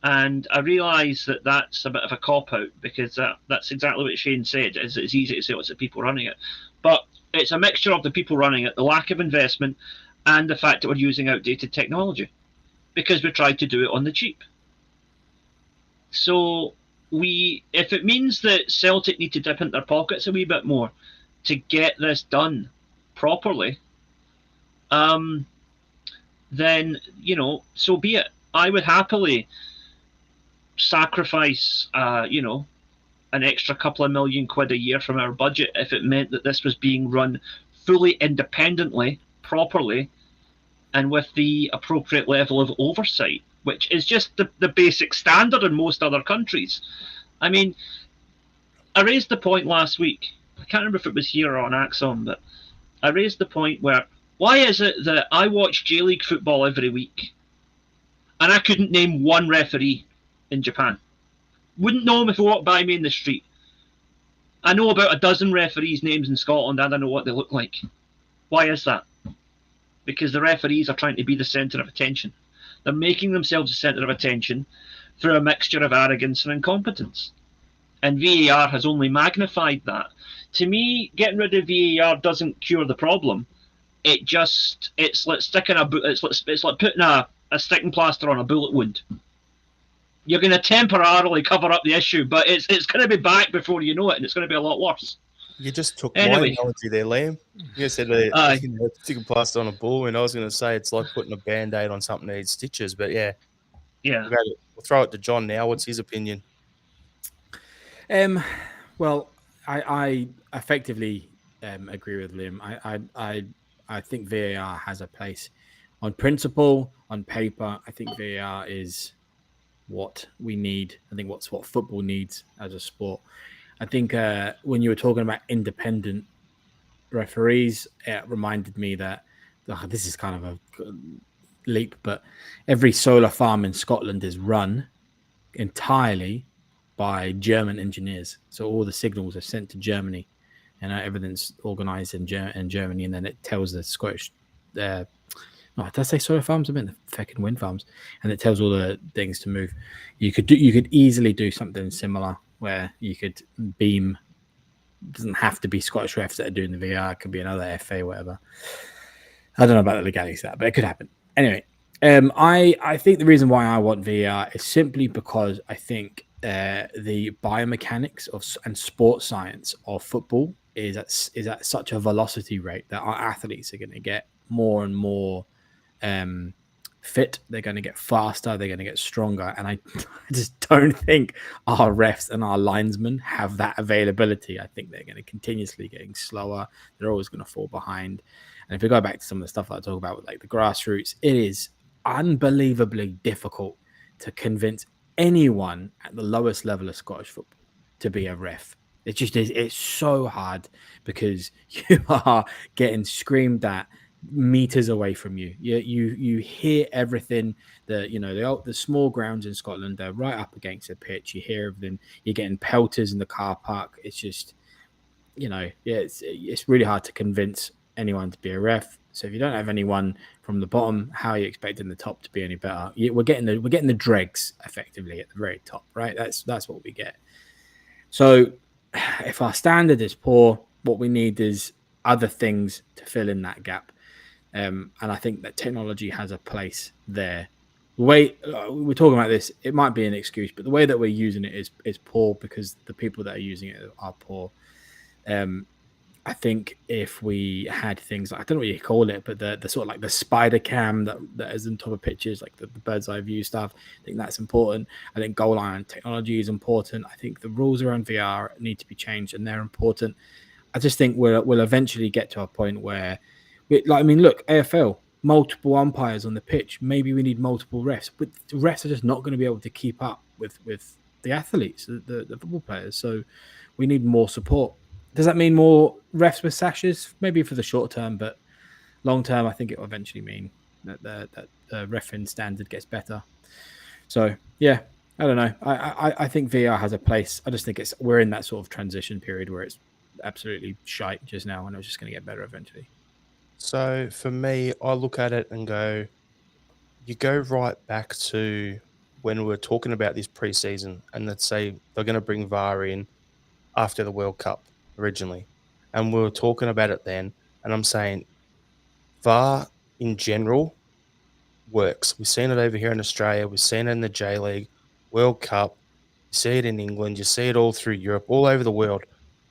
And I realise that that's a bit of a cop-out, because that's exactly what Shane said. It's easy to say it's the people running it. But it's a mixture of the people running it, the lack of investment, and the fact that we're using outdated technology, because we tried to do it on the cheap. So if it means that Celtic need to dip into their pockets a wee bit more to get this done properly, then, so be it. I would happily sacrifice, an extra couple of £1 million a year from our budget if it meant that this was being run fully independently, properly, and with the appropriate level of oversight, which is just the basic standard in most other countries. I mean, I raised the point last week. I can't remember if it was here or on Axon, but I raised the point where, why is it that I watch J-League football every week and I couldn't name one referee in Japan? Wouldn't know him if he walked by me in the street. I know about a dozen referees' names in Scotland and I know what they look like. Why is that? Because the referees are trying to be the centre of attention. They're making themselves the centre of attention through a mixture of arrogance and incompetence. And VAR has only magnified that. To me, getting rid of VAR doesn't cure the problem. It's like putting a sticking plaster on a bullet wound. You're going to temporarily cover up the issue, but it's going to be back before you know it, and it's going to be a lot worse. You just took my analogy there, Liam. You said stick a plaster on a ball, and I was going to say it's like putting a Band-Aid on something that needs stitches. But yeah. We'll throw it to John now. What's his opinion? Well, I effectively agree with Liam. I think VAR has a place on principle, on paper. I think VAR is what we need. I think what football needs as a sport. I think when you were talking about independent referees, it reminded me that this is kind of a leap, but every solar farm in Scotland is run entirely by German engineers. So all the signals are sent to Germany, and everything's organized in Germany, and then it tells the Scottish. Did I say solar farms? I meant the fucking wind farms, and it tells all the things to move. You could easily do something similar where you could beam. It doesn't have to be Scottish refs that are doing the VR. It could be another FA, whatever. I don't know about the legalities of that, but it could happen. Anyway, I think the reason why I want VR is simply because I think the biomechanics and sports science of football is at such a velocity rate that our athletes are going to get more and more fit. They're going to get faster. They're going to get stronger. And I just don't think our refs and our linesmen have that availability. I think they're going to continuously getting slower. They're always going to fall behind. And if we go back to some of the stuff that I talk about with like the grassroots, it is unbelievably difficult to convince anyone at the lowest level of Scottish football to be a ref. It just is. It's so hard because you are getting screamed at meters away from you. You hear everything. The small grounds in Scotland, they're right up against the pitch. You hear everything. You're getting pelters in the car park. It's just, it's really hard to convince anyone to be a ref. So if you don't have anyone from the bottom, how are you expecting the top to be any better? We're getting the dregs effectively at the very top, right? That's what we get. So if our standard is poor, what we need is other things to fill in that gap. And I think that technology has a place there. The way we're talking about this, it might be an excuse, but the way that we're using it is poor because the people that are using it are poor. I think if we had things like, I don't know what you call it, but the sort of like the spider cam that is on top of pitches, like the bird's eye view stuff, I think that's important. I think goal line technology is important. I think the rules around VR need to be changed and they're important. I just think we'll eventually get to a point where, look, AFL, multiple umpires on the pitch. Maybe we need multiple refs, but the refs are just not going to be able to keep up with the athletes, the football players. So we need more support. Does that mean more refs with sashes? Maybe for the short term, but long term, I think it will eventually mean that the refereeing standard gets better. So yeah, I don't know. I think VR has a place. I just think we're in that sort of transition period where it's absolutely shite just now, and it's just going to get better eventually. So for me, I look at it and go, you go right back to when we were talking about this preseason, and let's say they're going to bring VAR in after the World Cup originally, and we were talking about it then, and I'm saying VAR in general works. We've seen it over here in Australia. We've seen it in the J League, World Cup. You see it in England. You see it all through Europe, all over the world.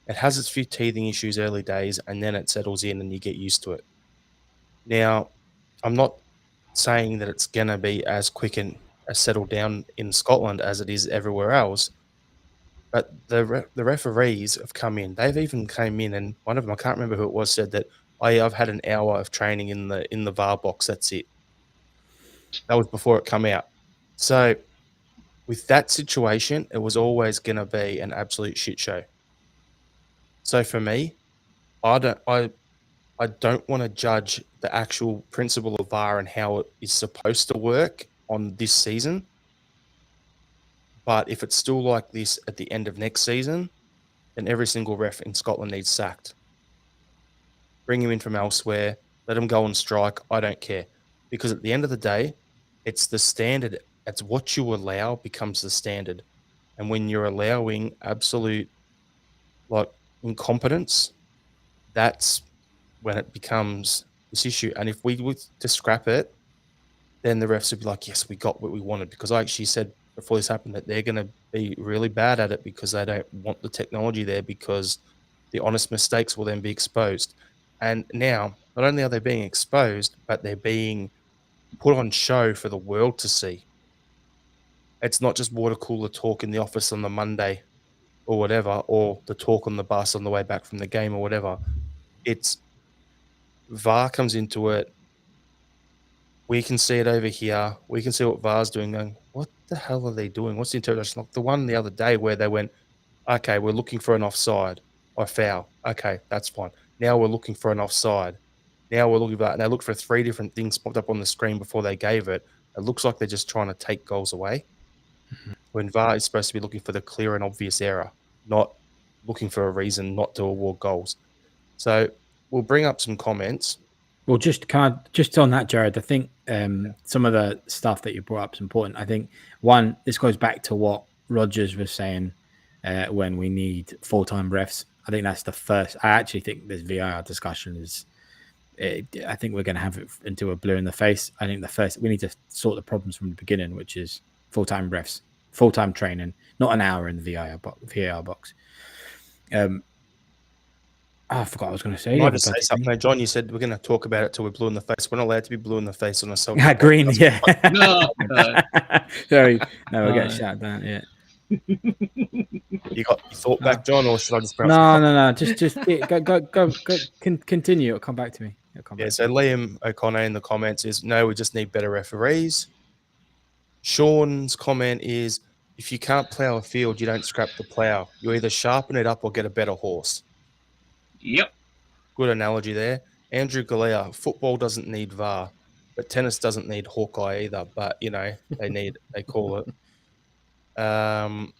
It has its few teething issues early days, and then it settles in and you get used to it. Now, I'm not saying that it's going to be as quick and as settled down in Scotland as it is everywhere else, but the referees have come in. They've even came in, and one of them, I can't remember who it was, said that, "Oh yeah, I've had an hour of training in the VAR box. That's it." That was before it come out. So with that situation, it was always going to be an absolute shit show. So for me, I don't want to judge the actual principle of VAR and how it is supposed to work on this season. But if it's still like this at the end of next season, then every single ref in Scotland needs sacked. Bring him in from elsewhere. Let him go on strike. I don't care. Because at the end of the day, it's the standard. It's what you allow becomes the standard. And when you're allowing absolute incompetence, that's when it becomes this issue. And if we were to scrap it, then the refs would be like, yes, we got what we wanted. Because I actually said before this happened that they're going to be really bad at it because they don't want the technology there, because the honest mistakes will then be exposed. And now, not only are they being exposed, but they're being put on show for the world to see. It's not just water cooler talk in the office on the Monday or whatever, or the talk on the bus on the way back from the game or whatever. It's VAR comes into it. We can see it over here. We can see what VAR's doing. Going, what the hell are they doing? What's the interpretation? Like the one the other day where they went, okay, we're looking for an offside or foul. Okay, that's fine. Now we're looking for an offside. Now we're looking for that. And they looked for 3 different things popped up on the screen before they gave it. It looks like they're just trying to take goals away. When VAR is supposed to be looking for the clear and obvious error, not looking for a reason not to award goals. So we'll bring up some comments. Well, just on that, Jared, I think some of the stuff that you brought up is important. I think, one, this goes back to what Rogers was saying when we need full-time refs. I think that's the first. I actually think this VAR discussion I think we're going to have it until we're blue in the face. I think we need to sort the problems from the beginning, which is full-time refs, full-time training, not an hour in the VAR box. I forgot what I was going to say. I just say something. No, John, you said we're going to talk about it till we're blue in the face. We're not allowed to be blue in the face on a Celtic. Green, yeah. No. Sorry. No, we'll get shut down, yeah. You got your thought back, John, or should I just... No. Just go. Continue. It'll come back to me. So Liam O'Connor in the comments is, no, we just need better referees. Sean's comment is, if you can't plough a field, you don't scrap the plough. You either sharpen it up or get a better horse. Yep. Good analogy there. Andrew Galea, football doesn't need VAR, but tennis doesn't need Hawkeye either. But, they call it. Liam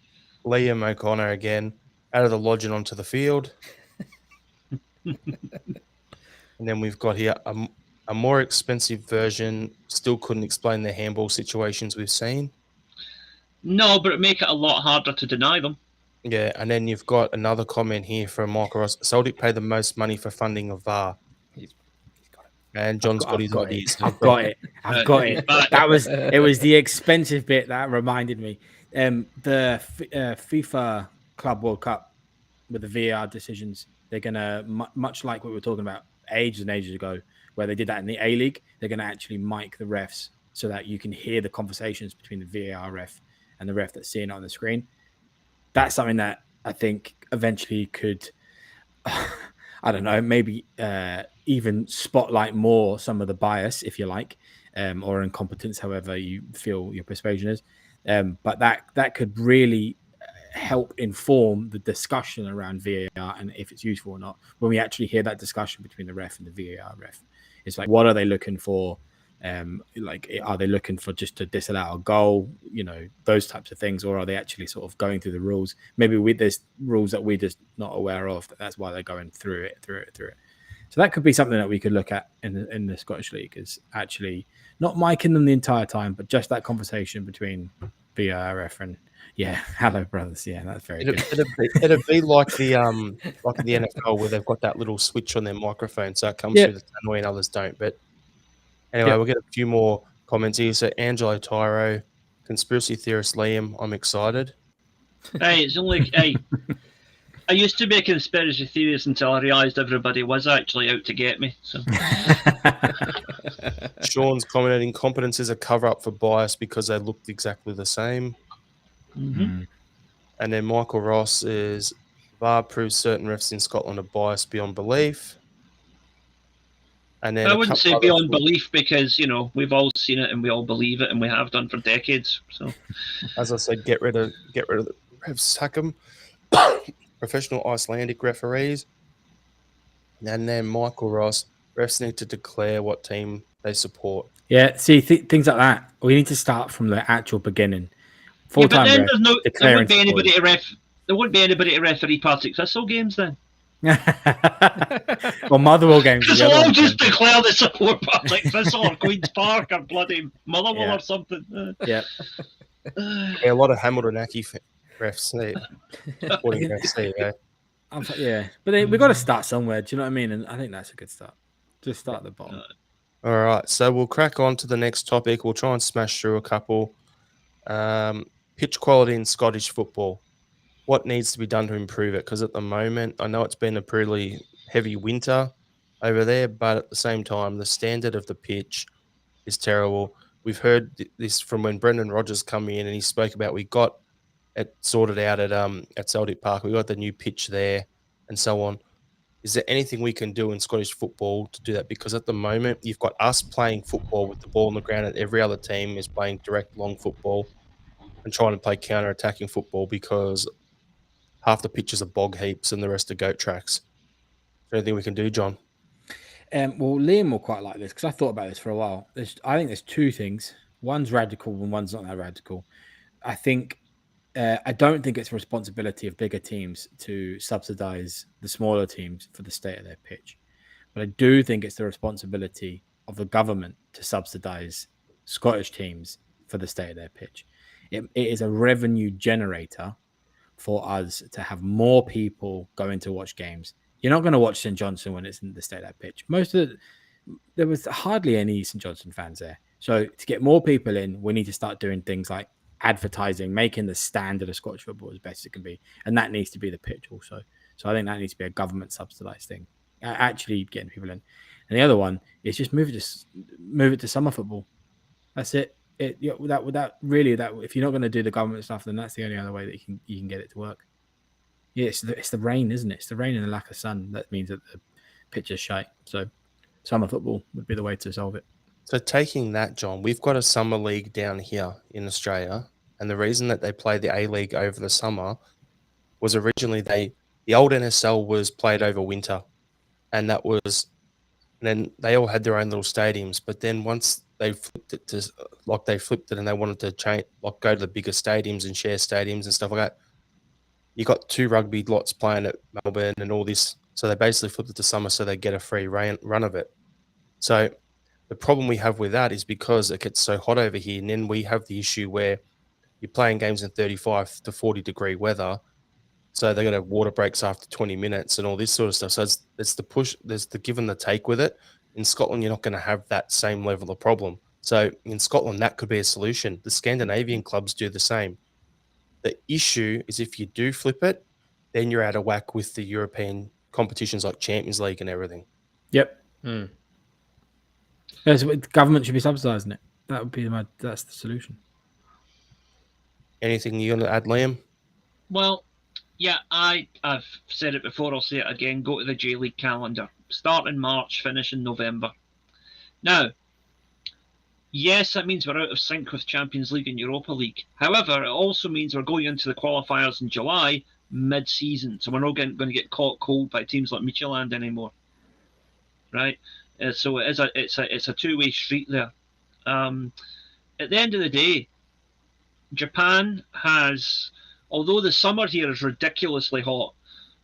O'Connor again, out of the lodge and onto the field. And then we've got here a more expensive version. Still couldn't explain the handball situations we've seen. No, but it make it a lot harder to deny them. Yeah, and then you've got another comment here from Michael Ross. Celtic pay the most money for funding of VAR. He's got it. And John's got his ideas. I've got it. It was the expensive bit that reminded me. The FIFA Club World Cup with the VAR decisions, they're going to, much like what we were talking about ages and ages ago, where they did that in the A-League, they're going to actually mic the refs so that you can hear the conversations between the VAR ref and the ref that's seeing it on the screen. That's something that I think eventually could I don't know, maybe even spotlight more some of the bias, if you like, or incompetence, however you feel your persuasion is. But that could really help inform the discussion around VAR and if it's useful or not. When we actually hear that discussion between the ref and the VAR ref, it's like, what are they looking for? Like, are they looking for just to disallow a goal? You know, those types of things, or are they actually sort of going through the rules? Maybe there's rules that we're just not aware of. That's why they're going through it. So that could be something that we could look at in the Scottish League, is actually not miking them the entire time, but just that conversation between VARF and hello brothers. Yeah, that's very good. It'd be like the NFL where they've got that little switch on their microphone, so it comes through the tannoy and others don't. But anyway, we'll get a few more comments here. So Angelo Tyro, conspiracy theorist Liam, I'm excited. Hey, it's only I used to be a conspiracy theorist until I realised everybody was actually out to get me. So Sean's commented, incompetence is a cover-up for bias because they looked exactly the same. Mm-hmm. And then Michael Ross is, VAR proves certain refs in Scotland are biased beyond belief. And then I wouldn't say beyond belief, because we've all seen it and we all believe it, and we have done for decades. So, as I said, get rid of the refs, sack them. Professional Icelandic referees. And then Michael Ross, refs need to declare what team they support. Yeah, see, things like that. We need to start from the actual beginning. But then there wouldn't be anybody to ref. There wouldn't be anybody to referee Partick Thistle games then. Or Motherwell games. Because I'll just declare the support Partick Thistle or Queen's Park or bloody Motherwell or something. Yeah. A lot of Hamilton-Aki refs. Supporting refs, there you go. Yeah, but we've got to start somewhere. Do you know what I mean? And I think that's a good start. Just start at the bottom. All right, so we'll crack on to the next topic. We'll try and smash through a couple. Pitch quality in Scottish football. What needs to be done to improve it? Because at the moment, I know it's been a pretty heavy winter over there, but at the same time, the standard of the pitch is terrible. We've heard this from when Brendan Rodgers come in and he spoke about we got it sorted out at Celtic Park. We got the new pitch there and so on. Is there anything we can do in Scottish football to do that? Because at the moment, you've got us playing football with the ball on the ground and every other team is playing direct long football and trying to play counter-attacking football because half the pitches are bog heaps and the rest are goat tracks. Is there anything we can do, John? Well, Liam will quite like this because I thought about this for a while. I think there's two things. One's radical and one's not that radical. I don't think it's a responsibility of bigger teams to subsidise the smaller teams for the state of their pitch. But I do think it's the responsibility of the government to subsidise Scottish teams for the state of their pitch. It is a revenue generator for us to have more people going to watch games. You're not going to watch St Johnstone when it's in the state of that pitch. There was hardly any St Johnstone fans there. So to get more people in, we need to start doing things like advertising, making the standard of Scottish football as best it can be. And that needs to be the pitch also. So I think that needs to be a government subsidized thing, actually getting people in. And the other one is just move it to summer football. That's it. If you're not going to do the government stuff, then that's the only other way that you can get it to work. Yeah, it's the rain, isn't it? It's the rain and the lack of sun that means that the pitch is shite. So summer football would be the way to solve it. So taking that, John, we've got a summer league down here in Australia, and the reason that they play the A-League over the summer was originally the old NSL was played over winter, and then they all had their own little stadiums. But then once they flipped it and they wanted to change, go to the bigger stadiums and share stadiums and stuff like that. You got two rugby lots playing at Melbourne and all this, so they basically flipped it to summer so they get a free run of it. So the problem we have with that is because it gets so hot over here, and then we have the issue where you're playing games in 35 to 40 degree weather, so they're going to have water breaks after 20 minutes and all this sort of stuff. So it's the push, there's the give and the take with it. In Scotland, you're not going to have that same level of problem. So in Scotland, that could be a solution. The Scandinavian clubs do the same. The issue is if you do flip it, then you're out of whack with the European competitions like Champions League and everything. Yep. Government should be subsidising it. That's the solution. Anything you going to add, Liam? Well, Yeah, I've said it before, I'll say it again. Go to the J League calendar. Start in March, finish in November. Now, yes, that means we're out of sync with Champions League and Europa League. However, it also means we're going into the qualifiers in July, mid-season. So we're not going to get caught cold by teams like Midtjylland anymore. Right? So it's a two-way street there. At the end of the day, Japan has, although the summer here is ridiculously hot,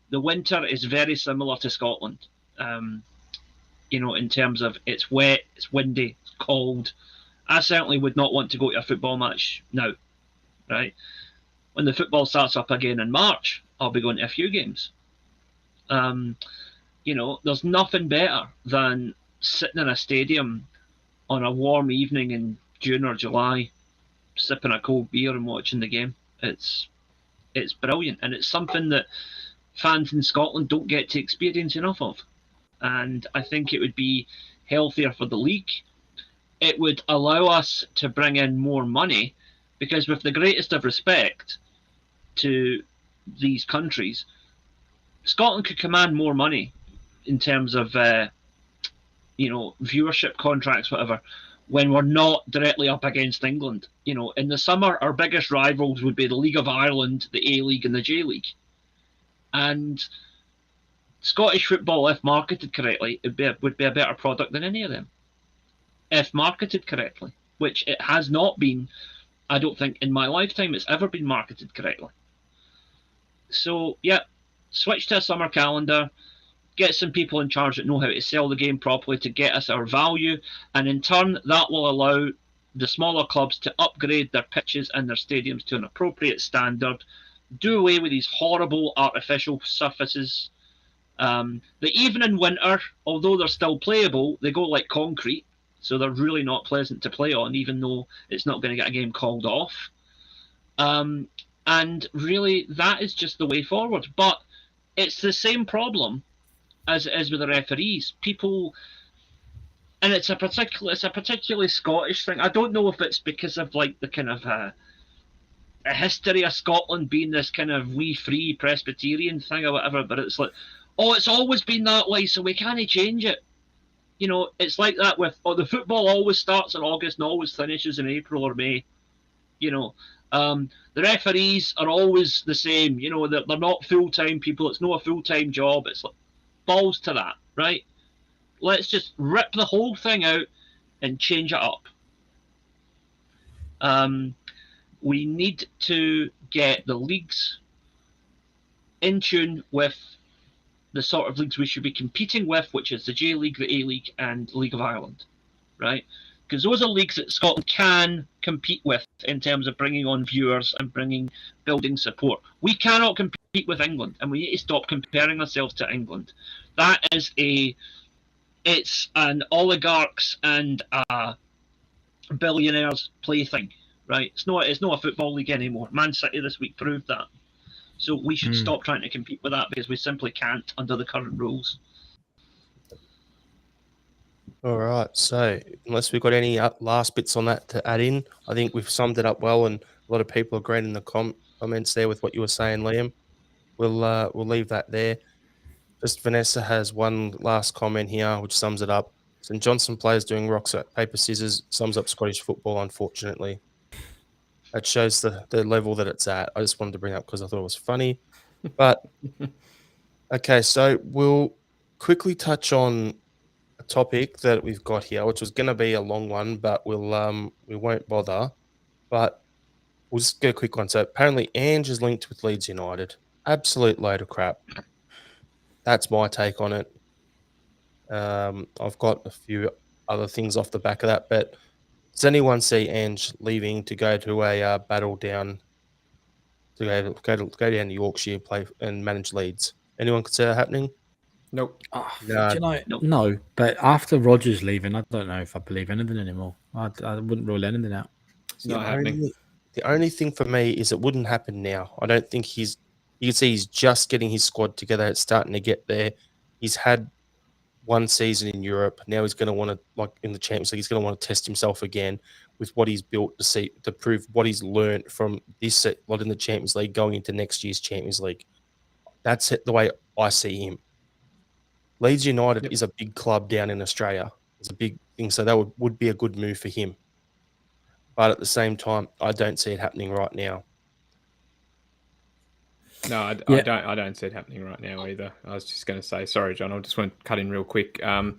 the winter is very similar to Scotland. In terms of it's wet, it's windy, it's cold. I certainly would not want to go to a football match now, right? When the football starts up again in March, I'll be going to a few games. There's nothing better than sitting in a stadium on a warm evening in June or July, sipping a cold beer and watching the game. It's brilliant, and it's something that fans in Scotland don't get to experience enough of. And I think it would be healthier for the league. It would allow us to bring in more money, because with the greatest of respect to these countries, Scotland could command more money in terms of viewership contracts, whatever, when we're not directly up against England. In the summer, our biggest rivals would be the League of Ireland, the A-League and the J-League. And Scottish football, if marketed correctly, would be a better product than any of them. If marketed correctly, which it has not been. I don't think in my lifetime it's ever been marketed correctly. So, yeah, switch to a summer calendar, get some people in charge that know how to sell the game properly to get us our value, and in turn that will allow the smaller clubs to upgrade their pitches and their stadiums to an appropriate standard, do away with these horrible artificial surfaces that even in winter, although they're still playable, they go like concrete, so they're really not pleasant to play on, even though it's not going to get a game called off. And really, that is just the way forward. But it's the same problem as it is with the referees. People, and it's a particularly Scottish thing. I don't know if it's because of like the kind of a history of Scotland being this kind of wee free Presbyterian thing or whatever, but it's like, oh, it's always been that way, so we can't change it. It's like that with, the football always starts in August and always finishes in April or May. The referees are always the same. They're not full-time people. It's not a full-time job. It's like, balls to that, right? Let's just rip the whole thing out and change it up. We need to get the leagues in tune with the sort of leagues we should be competing with, which is the J League, the A League, and League of Ireland, right? Because those are leagues that Scotland can compete with in terms of bringing on viewers and building support. We cannot compete with England, and we need to stop comparing ourselves to England. That is it's an oligarchs and billionaires plaything, right? It's not a football league anymore. Man City this week proved that. So we should stop trying to compete with that, because we simply can't under the current rules. All right. So unless we've got any last bits on that to add in, I think we've summed it up well, and a lot of people agreed in the comments there with what you were saying, Liam. We'll leave that there. Just Vanessa has one last comment here, which sums it up. St Johnstone players doing rocks at paper scissors sums up Scottish football, unfortunately. That shows the level that it's at. I just wanted to bring up because I thought it was funny. But, okay, so we'll quickly touch on a topic that we've got here, which was going to be a long one, but we won't bother. But we'll just get a quick one. So apparently Ange is linked with Leeds United. Absolute load of crap. That's my take on it. I've got a few other things off the back of that, but does anyone see Ange leaving to go to a battle down to go down to Yorkshire and play and manage Leeds? Anyone could see that happening? Nope. No, but after Rodgers leaving, I don't know if I believe anything anymore. I wouldn't rule anything out. It's not happening. The only thing for me is it wouldn't happen now. I don't think you can see he's just getting his squad together. It's starting to get there. He's had one season in Europe. Now he's going to want to, like in the Champions League, he's going to want to test himself again with what he's built to prove what he's learned from this lot in the Champions League going into next year's Champions League. That's the way I see him. Leeds United is a big club down in Australia. It's a big thing, so that would be a good move for him. But at the same time, I don't see it happening right now. No, I don't see it happening right now either. I was just going to say, sorry, John. I just want to cut in real quick. I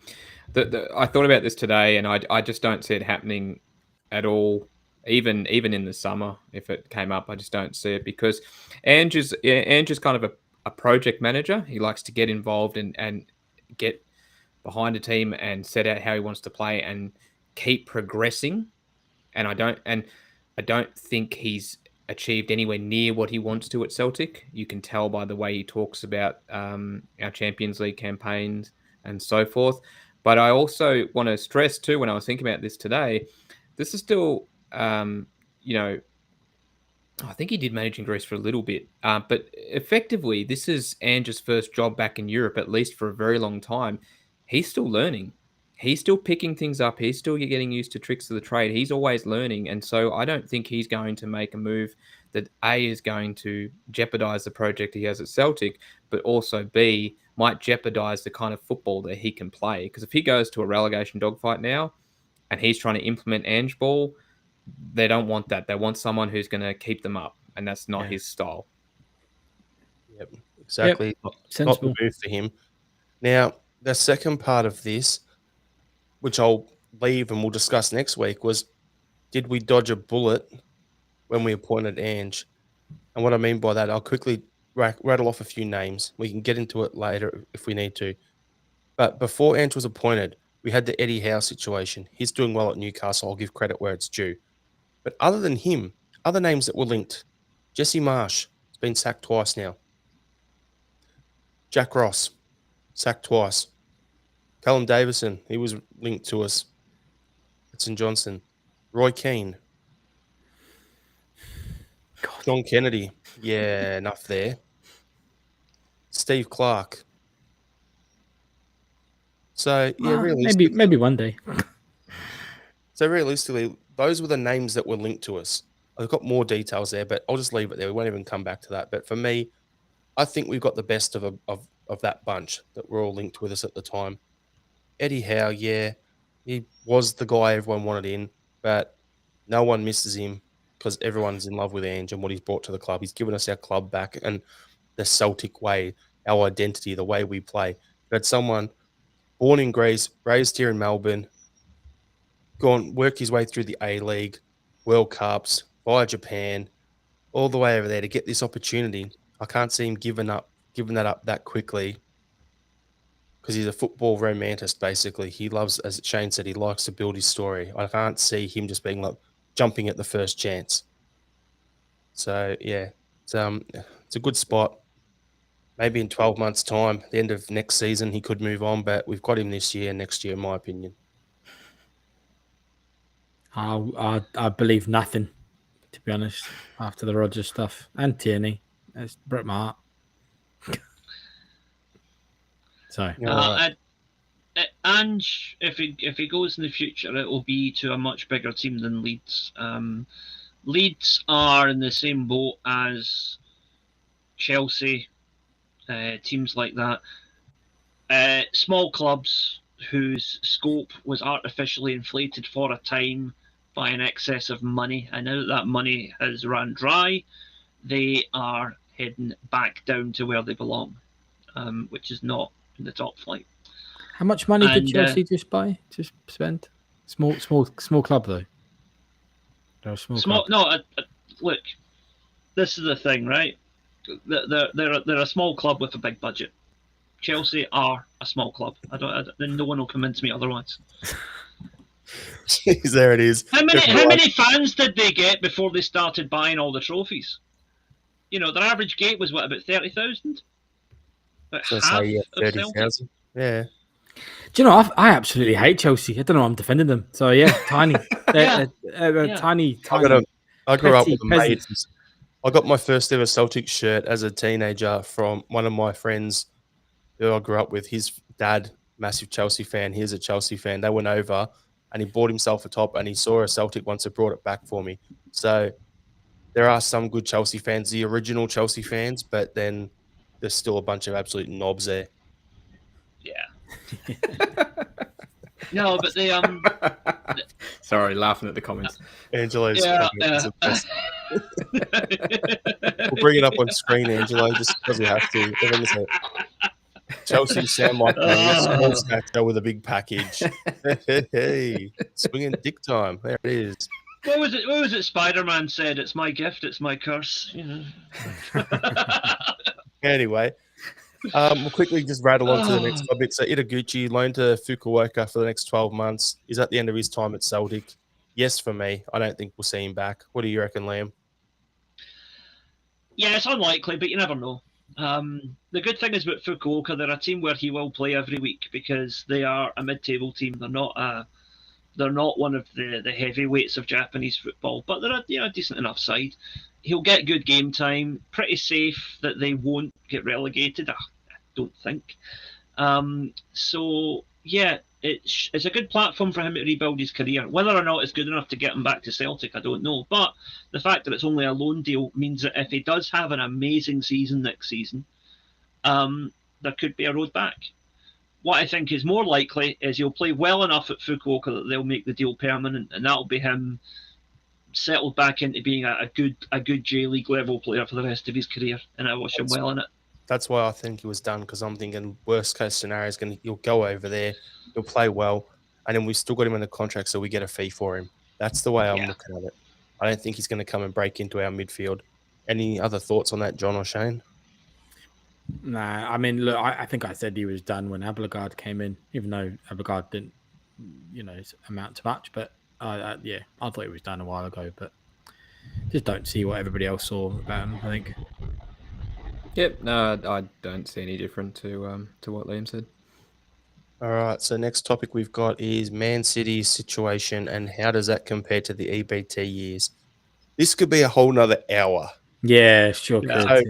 thought about this today, and I just don't see it happening at all. Even in the summer, if it came up, I just don't see it because Ange is kind of a project manager. He likes to get involved and get behind a team and set out how he wants to play and keep progressing. And I don't think he's achieved anywhere near what he wants to at Celtic. You can tell by the way he talks about our Champions League campaigns and so forth. But I also want to stress too, when I was thinking about this today, this is still, I think he did manage in Greece for a little bit, but effectively, this is Ange's first job back in Europe, at least for a very long time. He's still learning. He's still picking things up. He's still getting used to tricks of the trade. He's always learning. And so I don't think he's going to make a move that A, is going to jeopardize the project he has at Celtic, but also B, might jeopardize the kind of football that he can play. Because if he goes to a relegation dogfight now and he's trying to implement Ange ball, they don't want that. They want someone who's going to keep them up. And that's not his style. Yep, exactly. Yep. Not the move for him. Now, the second part of this, which I'll leave and we'll discuss next week, was did we dodge a bullet when we appointed Ange? And what I mean by that, I'll quickly rattle off a few names. We can get into it later if we need to. But before Ange was appointed, we had the Eddie Howe situation. He's doing well at Newcastle. I'll give credit where it's due. But other than him, other names that were linked, Jesse Marsh has been sacked twice now. Jack Ross, sacked twice. Callum Davison, he was linked to us at St Johnstone. Roy Keane. God. John Kennedy. Yeah, enough there. Steve Clark. So, yeah, realistically... Maybe one day. So, realistically, those were the names that were linked to us. I've got more details there, but I'll just leave it there. We won't even come back to that. But for me, I think we've got the best of that bunch that were all linked with us at the time. Eddie Howe, yeah, he was the guy everyone wanted in, but no one misses him because everyone's in love with Ange and what he's brought to the club. He's given us our club back and the Celtic way, our identity, the way we play. But someone born in Greece, raised here in Melbourne, worked his way through the A-League, World Cups, via Japan, all the way over there to get this opportunity. I can't see him giving that up that quickly. Because he's a football romantic, basically. He loves, as Shane said, he likes to build his story. I can't see him just being like jumping at the first chance. So, yeah, it's a good spot. Maybe in 12 months' time, the end of next season, he could move on, but we've got him this year, next year, in my opinion. I believe nothing, to be honest, after the Rodgers stuff. And Tierney. It's Brett Mart. So, Ange, if he goes in the future, it will be to a much bigger team than Leeds. Leeds are in the same boat as Chelsea, teams like that. Small clubs whose scope was artificially inflated for a time by an excess of money, and now that money has run dry, they are heading back down to where they belong, which is not in the top flight. How much money did Chelsea just spend? Small club though. They're a small club. No, look, this is the thing, right? They're a small club with a big budget. Chelsea are a small club. No one will convince me otherwise. Jeez, there it is. How many fans did they get before they started buying all the trophies? You know, their average gate was about 30,000. So say, yeah, 30,000. Yeah. Do you know, I absolutely hate Chelsea. I don't know why I'm defending them. So, yeah, tiny. Tiny. I grew up with a mate. I got my first ever Celtic shirt as a teenager from one of my friends who I grew up with. His dad, massive Chelsea fan. He's a Chelsea fan. They went over and he bought himself a top and he saw a Celtic once and brought it back for me. So there are some good Chelsea fans, the original Chelsea fans, but then there's still a bunch of absolute knobs there. Yeah. No, but they Sorry, laughing at the comments. Angela's comment is the best. We'll bring it up on screen, Angelo, just because we have to. Everyone's like, Chelsea sound like me. Small snatcher with a big package. Hey, swinging dick time. There it is. What was it? Spider-Man said, "It's my gift, it's my curse." You know. Anyway, we'll quickly just rattle on to the next topic. So Itaguchi loaned to Fukuoka for the next 12 months. He's at the end of his time at Celtic. Yes, for me. I don't think we'll see him back. What do you reckon, Liam? Yeah, it's unlikely, but you never know. The good thing is with Fukuoka, they're a team where he will play every week because they are a mid-table team. They're not one of the heavyweights of Japanese football, but they're a decent enough side. He'll get good game time. Pretty safe that they won't get relegated. I don't think. So yeah, it's a good platform for him to rebuild his career. Whether or not it's good enough to get him back to Celtic, I don't know. But the fact that it's only a loan deal means that if he does have an amazing season next season, there could be a road back. What I think is more likely is he'll play well enough at Fukuoka that they'll make the deal permanent, and that'll be him settled back into being a good J-League level player for the rest of his career, and I wish him well in it. That's why I think he was done, because I'm thinking worst case scenario is he'll go over there, he'll play well, and then we still got him in the contract, so we get a fee for him. That's the way I'm looking at it. I don't think he's going to come and break into our midfield. Any other thoughts on that, John or Shane? Nah, I mean, look, I think I said he was done when Abelgard came in, even though Abelgard didn't, amount to much. But I thought he was done a while ago. But just don't see what everybody else saw about him, I think. Yep, no, I don't see any different to what Liam said. All right, so next topic we've got is Man City's situation and how does that compare to the EBT years? This could be a whole nother hour. Yeah, sure could. So,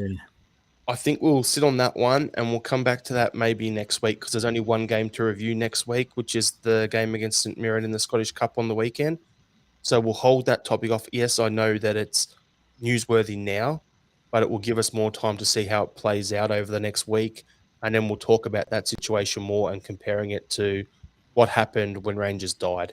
I think we'll sit on that one and we'll come back to that maybe next week, because there's only one game to review next week, which is the game against St Mirren in the Scottish Cup on the weekend. So we'll hold that topic off. Yes, I know that it's newsworthy now, but it will give us more time to see how it plays out over the next week. And then we'll talk about that situation more and comparing it to what happened when Rangers died.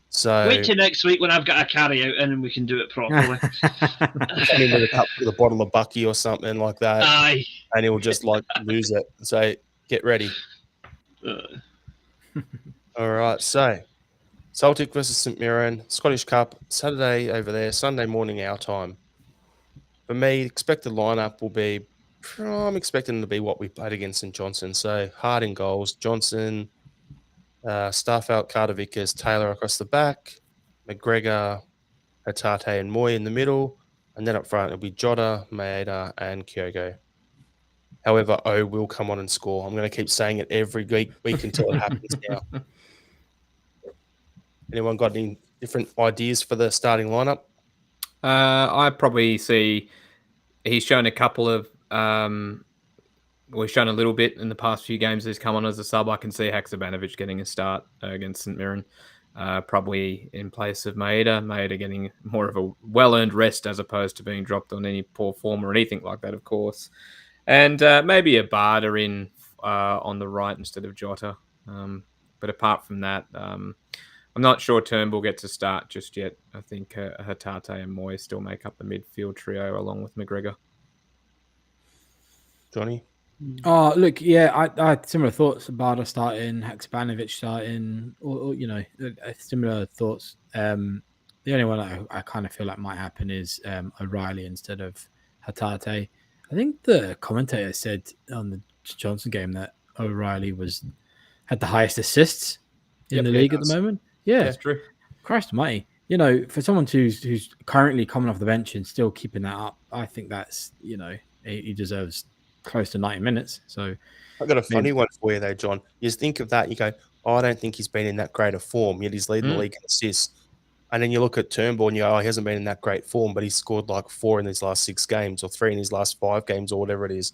So wait till next week when I've got a carry out and we can do it properly. I mean, with a bottle of Bucky or something like that. Aye. And he'll just lose it. So get ready. All right. So Celtic versus St Mirren, Scottish Cup, Saturday over there, Sunday morning our time. For me, expected lineup will be, I'm expecting to be what we played against St Johnstone. So Hart in goals, Johnson, Starfelt, Carter Vickers, Taylor across the back, McGregor, Hatate and Moy in the middle, and then up front it'll be Jota, Maeda and Kyogo. However, O will come on and score. I'm going to keep saying it every week until it happens now. Anyone got any different ideas for the starting lineup? I probably see he's shown a couple of we've shown a little bit in the past few games he's come on as a sub. I can see Haksabanovic getting a start against St Mirren, probably in place of Maeda. Maeda getting more of a well-earned rest as opposed to being dropped on any poor form or anything like that, of course. And maybe a Barda in on the right instead of Jota. But apart from that, I'm not sure Turnbull gets a start just yet. I think Hatate and Moy still make up the midfield trio along with McGregor. Johnny? Oh, look, yeah, I had similar thoughts. Barda starting, Haksabanovic starting, or similar thoughts. The only one I kind of feel like might happen is O'Reilly instead of Hatate. I think the commentator said on the Johnson game that O'Reilly had the highest assists in the league at the moment. Yeah, that's true. Christ almighty. For someone who's currently coming off the bench and still keeping that up, I think that's, he deserves close to 90 minutes. So I've got a funny one for you though, John. You just think of that, you go, I don't think he's been in that great of form, yet he's leading the league in assists. And then you look at Turnbull and you go, he hasn't been in that great form, but he's scored like 4 in his last 6 games or 3 in his last 5 games or whatever it is.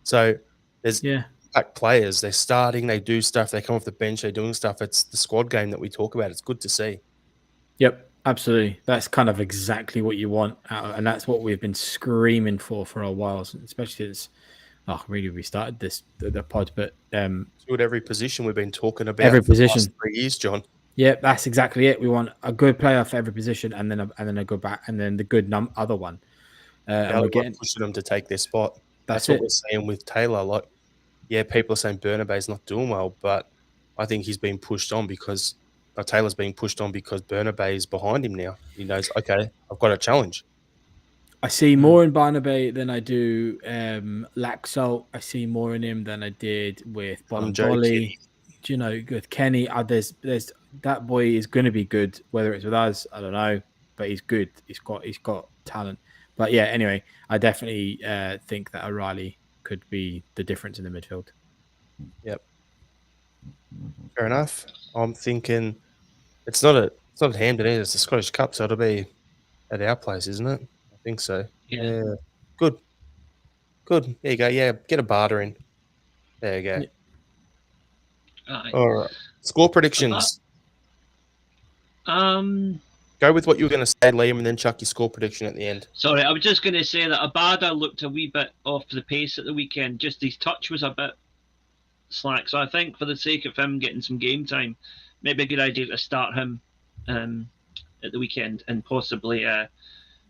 So there's impact players. They're starting, they do stuff, they come off the bench, they're doing stuff. It's the squad game that we talk about. It's good to see. Yep, absolutely. That's kind of exactly what you want. And that's what we've been screaming for a while, especially as really restarted the pod, but At every position we've been talking about every for the position. last 3 years, John. Yeah, that's exactly it. We want a good player for every position, and then a good back, and then the good other one. And we're getting pushing them to take their spot. That's what it. we're saying with Taylor. Like, yeah, people are saying Bernabei's not doing well, but I think he's being pushed on because Taylor's being pushed on because Bernabei is behind him now. He knows, okay, I've got a challenge. I see more in Barnaby than I do Laxalt. I see more in him than I did with Bolamboli. Do you know, with Kenny? There's that boy is going to be good. Whether it's with us, I don't know, but he's good. He's got talent. But yeah, anyway, I definitely think that O'Reilly could be the difference in the midfield. Yep. Fair enough. I'm thinking it's not at Hampden either. It's the Scottish Cup, so it'll be at our place, isn't it? I think so. Yeah. Good. There you go. Yeah, get a barter in. There you go. Yeah. All right. Score predictions. Go with what you were going to say, Liam, and then chuck your score prediction at the end. Sorry, I was just going to say that Abada looked a wee bit off the pace at the weekend. Just his touch was a bit slack. So I think for the sake of him getting some game time, maybe a good idea to start him at the weekend and possibly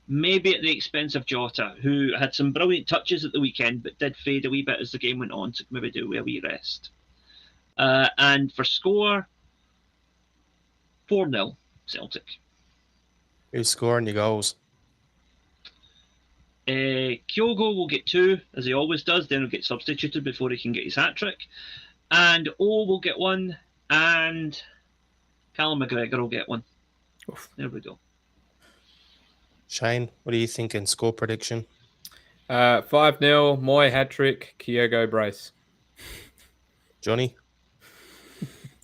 maybe at the expense of Jota, who had some brilliant touches at the weekend but did fade a wee bit as the game went on, so maybe do a wee rest. And for score, 4-0 Celtic. Who's scoring your goals? Kyogo will get 2, as he always does. Then he'll get substituted before he can get his hat-trick. And O will get 1, and Callum McGregor will get 1. Oof. There we go. Shane, what are you thinking? Score prediction? 5-0, Moy hat-trick, Kyogo brace. Johnny?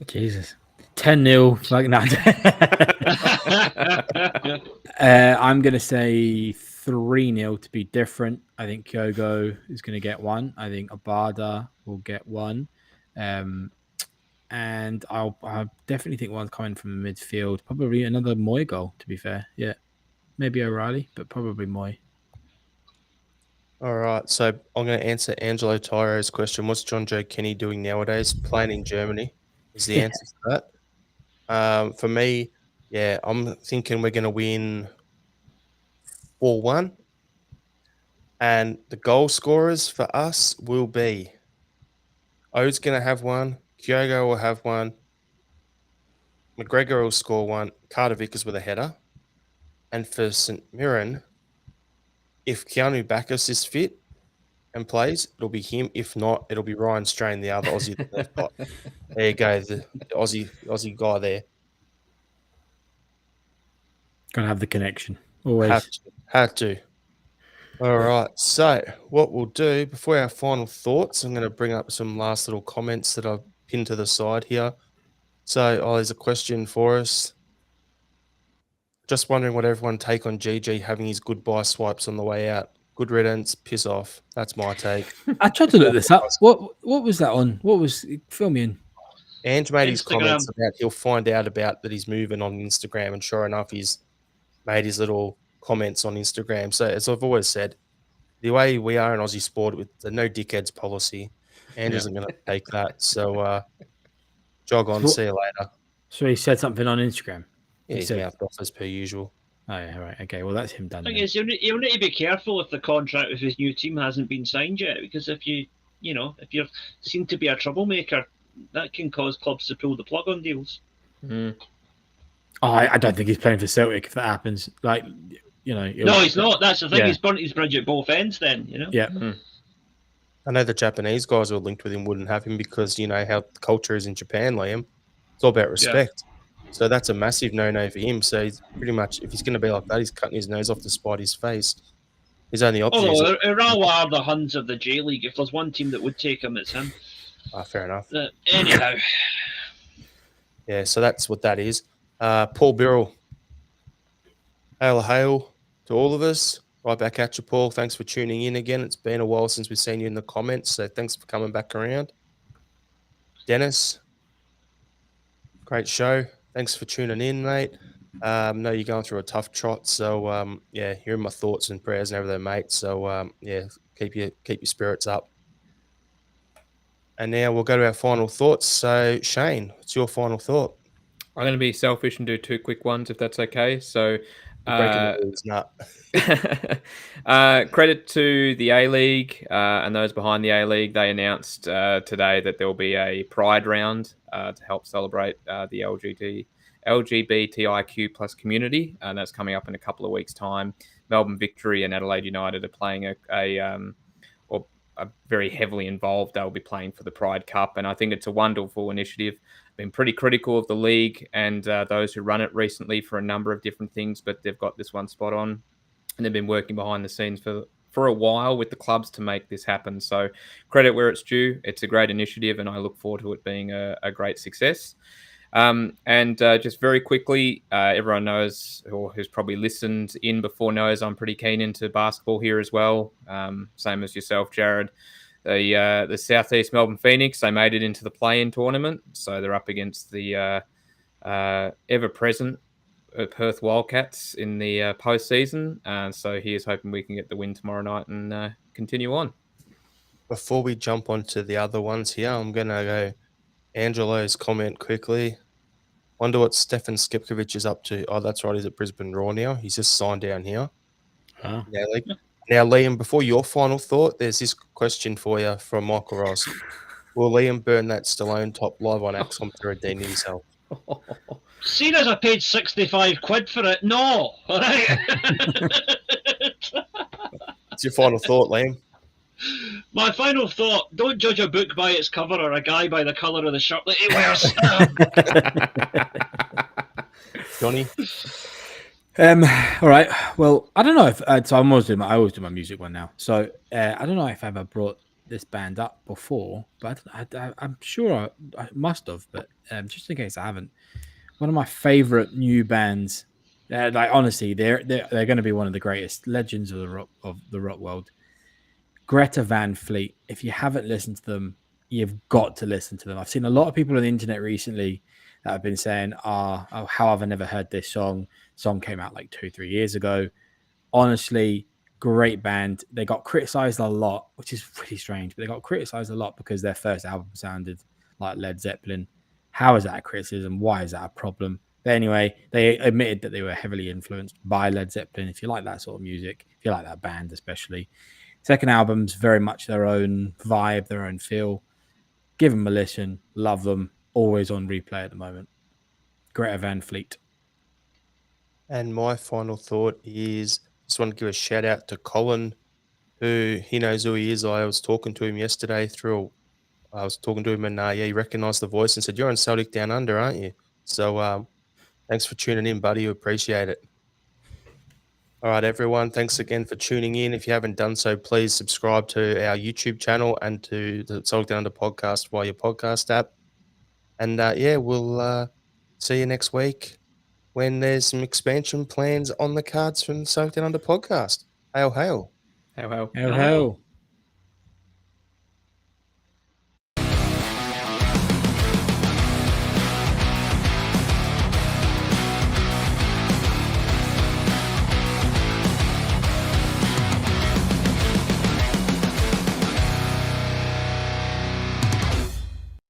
Jesus. 10-0. Like I'm going to say 3-0 to be different. I think Kyogo is going to get 1. I think Abada will get 1. And I definitely think one's coming from the midfield. Probably another Moy goal, to be fair. Yeah. Maybe O'Reilly, but probably Moy. All right. So I'm going to answer Angelo Tyro's question. What's John Joe Kenny doing nowadays? Playing in Germany is the answer to that. For me, yeah, I'm thinking we're going to win 4-1. And the goal scorers for us will be O's going to have 1. Kyogo will have 1. McGregor will score 1. Carter Vickers with a header. And for St Mirren, if Keanu Bacchus is fit and plays, it'll be him. If not, it'll be Ryan Strain, the other Aussie that they've got. There you go, the Aussie guy there. Gonna have the connection. Always. Have to. All right. So what we'll do before our final thoughts, I'm going to bring up some last little comments that I've pinned to the side here. So there's a question for us. Just wondering what everyone take on GG having his goodbye swipes on the way out. Good riddance, piss off. That's my take. I tried to look this up. What was that on? What was fill me in? Ange made his comments about he'll find out about that he's moving on Instagram, and sure enough, he's made his little comments on Instagram. So as I've always said, the way we are in Aussie sport with the no dickheads policy, Ange isn't going to take that. So jog on, see you later. So he said something on Instagram. Yeah, he's mouthed off as per usual. Oh, yeah, right. Okay, well, that's him done. I guess you'll need to be careful if the contract with his new team hasn't been signed yet, because if you seem to be a troublemaker, that can cause clubs to pull the plug on deals. Oh, I don't think he's playing for Celtic if that happens. Like, no, he's not. That's the thing. Yeah. He's burnt his bridge at both ends then, Yeah. I know the Japanese guys who are linked with him wouldn't have him because, you know, how the culture is in Japan, Liam. It's all about respect. Yeah. So that's a massive no-no for him. So he's pretty much, if he's going to be like that, he's cutting his nose off to spite his face. His only option is... Iran are the Huns of the J-League. If there's one team that would take him, it's him. Fair enough. Anyhow. Yeah, so that's what that is. Paul Birrell. Hail to all of us. Right back at you, Paul. Thanks for tuning in again. It's been a while since we've seen you in the comments, so thanks for coming back around. Dennis, great show. Thanks for tuning in, mate. Know you're going through a tough trot, so here are my thoughts and prayers and everything, mate. So keep your spirits up. And now we'll go to our final thoughts. So, Shane, what's your final thought? I'm going to be selfish and do 2 quick ones, if that's okay. So, Breaking the rules, nah. credit to the A-League and those behind the A-League. They announced today that there will be a Pride round to help celebrate the LGBTIQ plus community, and that's coming up in a couple of weeks' time. Melbourne Victory and Adelaide United are playing a very heavily involved. They'll be playing for the Pride Cup, and I think it's a wonderful initiative. Been pretty critical of the league and those who run it recently for a number of different things, but they've got this one spot on, and they've been working behind the scenes for a while with the clubs to make this happen. So credit where it's due. It's a great initiative, and I look forward to it being a great success. And just very quickly, everyone knows, or who's probably listened in before knows, I'm pretty keen into basketball here as well. Same as yourself, Jared. The Southeast Melbourne Phoenix, they made it into the play-in tournament, so they're up against the ever-present Perth Wildcats in the postseason. So here's hoping we can get the win tomorrow night and continue on. Before we jump onto the other ones here, I'm going to go Angelo's comment quickly. Wonder what Stefan Skipkovic is up to. Oh, that's right. He's at Brisbane Raw now. He's just signed down here. Huh. Now, Liam, before your final thought, there's this question for you from Michael Ross. Will Liam burn that Stallone top live on Axon to redeem himself? Seeing as I paid 65 quid for it, no. All right. What's your final thought, Liam? My final thought, don't judge a book by its cover or a guy by the colour of the shirt that he wears. Johnny? All right. Well, I don't know if so. I always do my music one now. So I don't know if I ever brought this band up before, but I'm sure I must have. But just in case I haven't, one of my favorite new bands. Like honestly, they're going to be one of the greatest legends of the rock world. Greta Van Fleet. If you haven't listened to them, you've got to listen to them. I've seen a lot of people on the internet recently that have been saying, oh, how have I never heard this song? Song came out like 2-3 years ago. Honestly, great band. They got criticized a lot, which is pretty strange, but they got criticized a lot because their first album sounded like Led Zeppelin. How is that a criticism? Why is that a problem? But anyway, they admitted that they were heavily influenced by Led Zeppelin. If you like that sort of music, if you like that band especially. Second album's very much their own vibe, their own feel. Give them a listen. Love them. Always on replay at the moment. Greta Van Fleet. And my final thought is, just want to give a shout out to Colin, who he knows who he is. I was talking to him yesterday and he recognized the voice and said, "You're on Celtic Down Under, aren't you?" So thanks for tuning in, buddy. We appreciate it. All right, everyone. Thanks again for tuning in. If you haven't done so, please subscribe to our YouTube channel and to the Celtic Down Under podcast via your podcast app. And we'll see you next week when there's some expansion plans on the cards from the Celtic Down Under podcast. Hail, hail. Hail, hail. Hail, hail.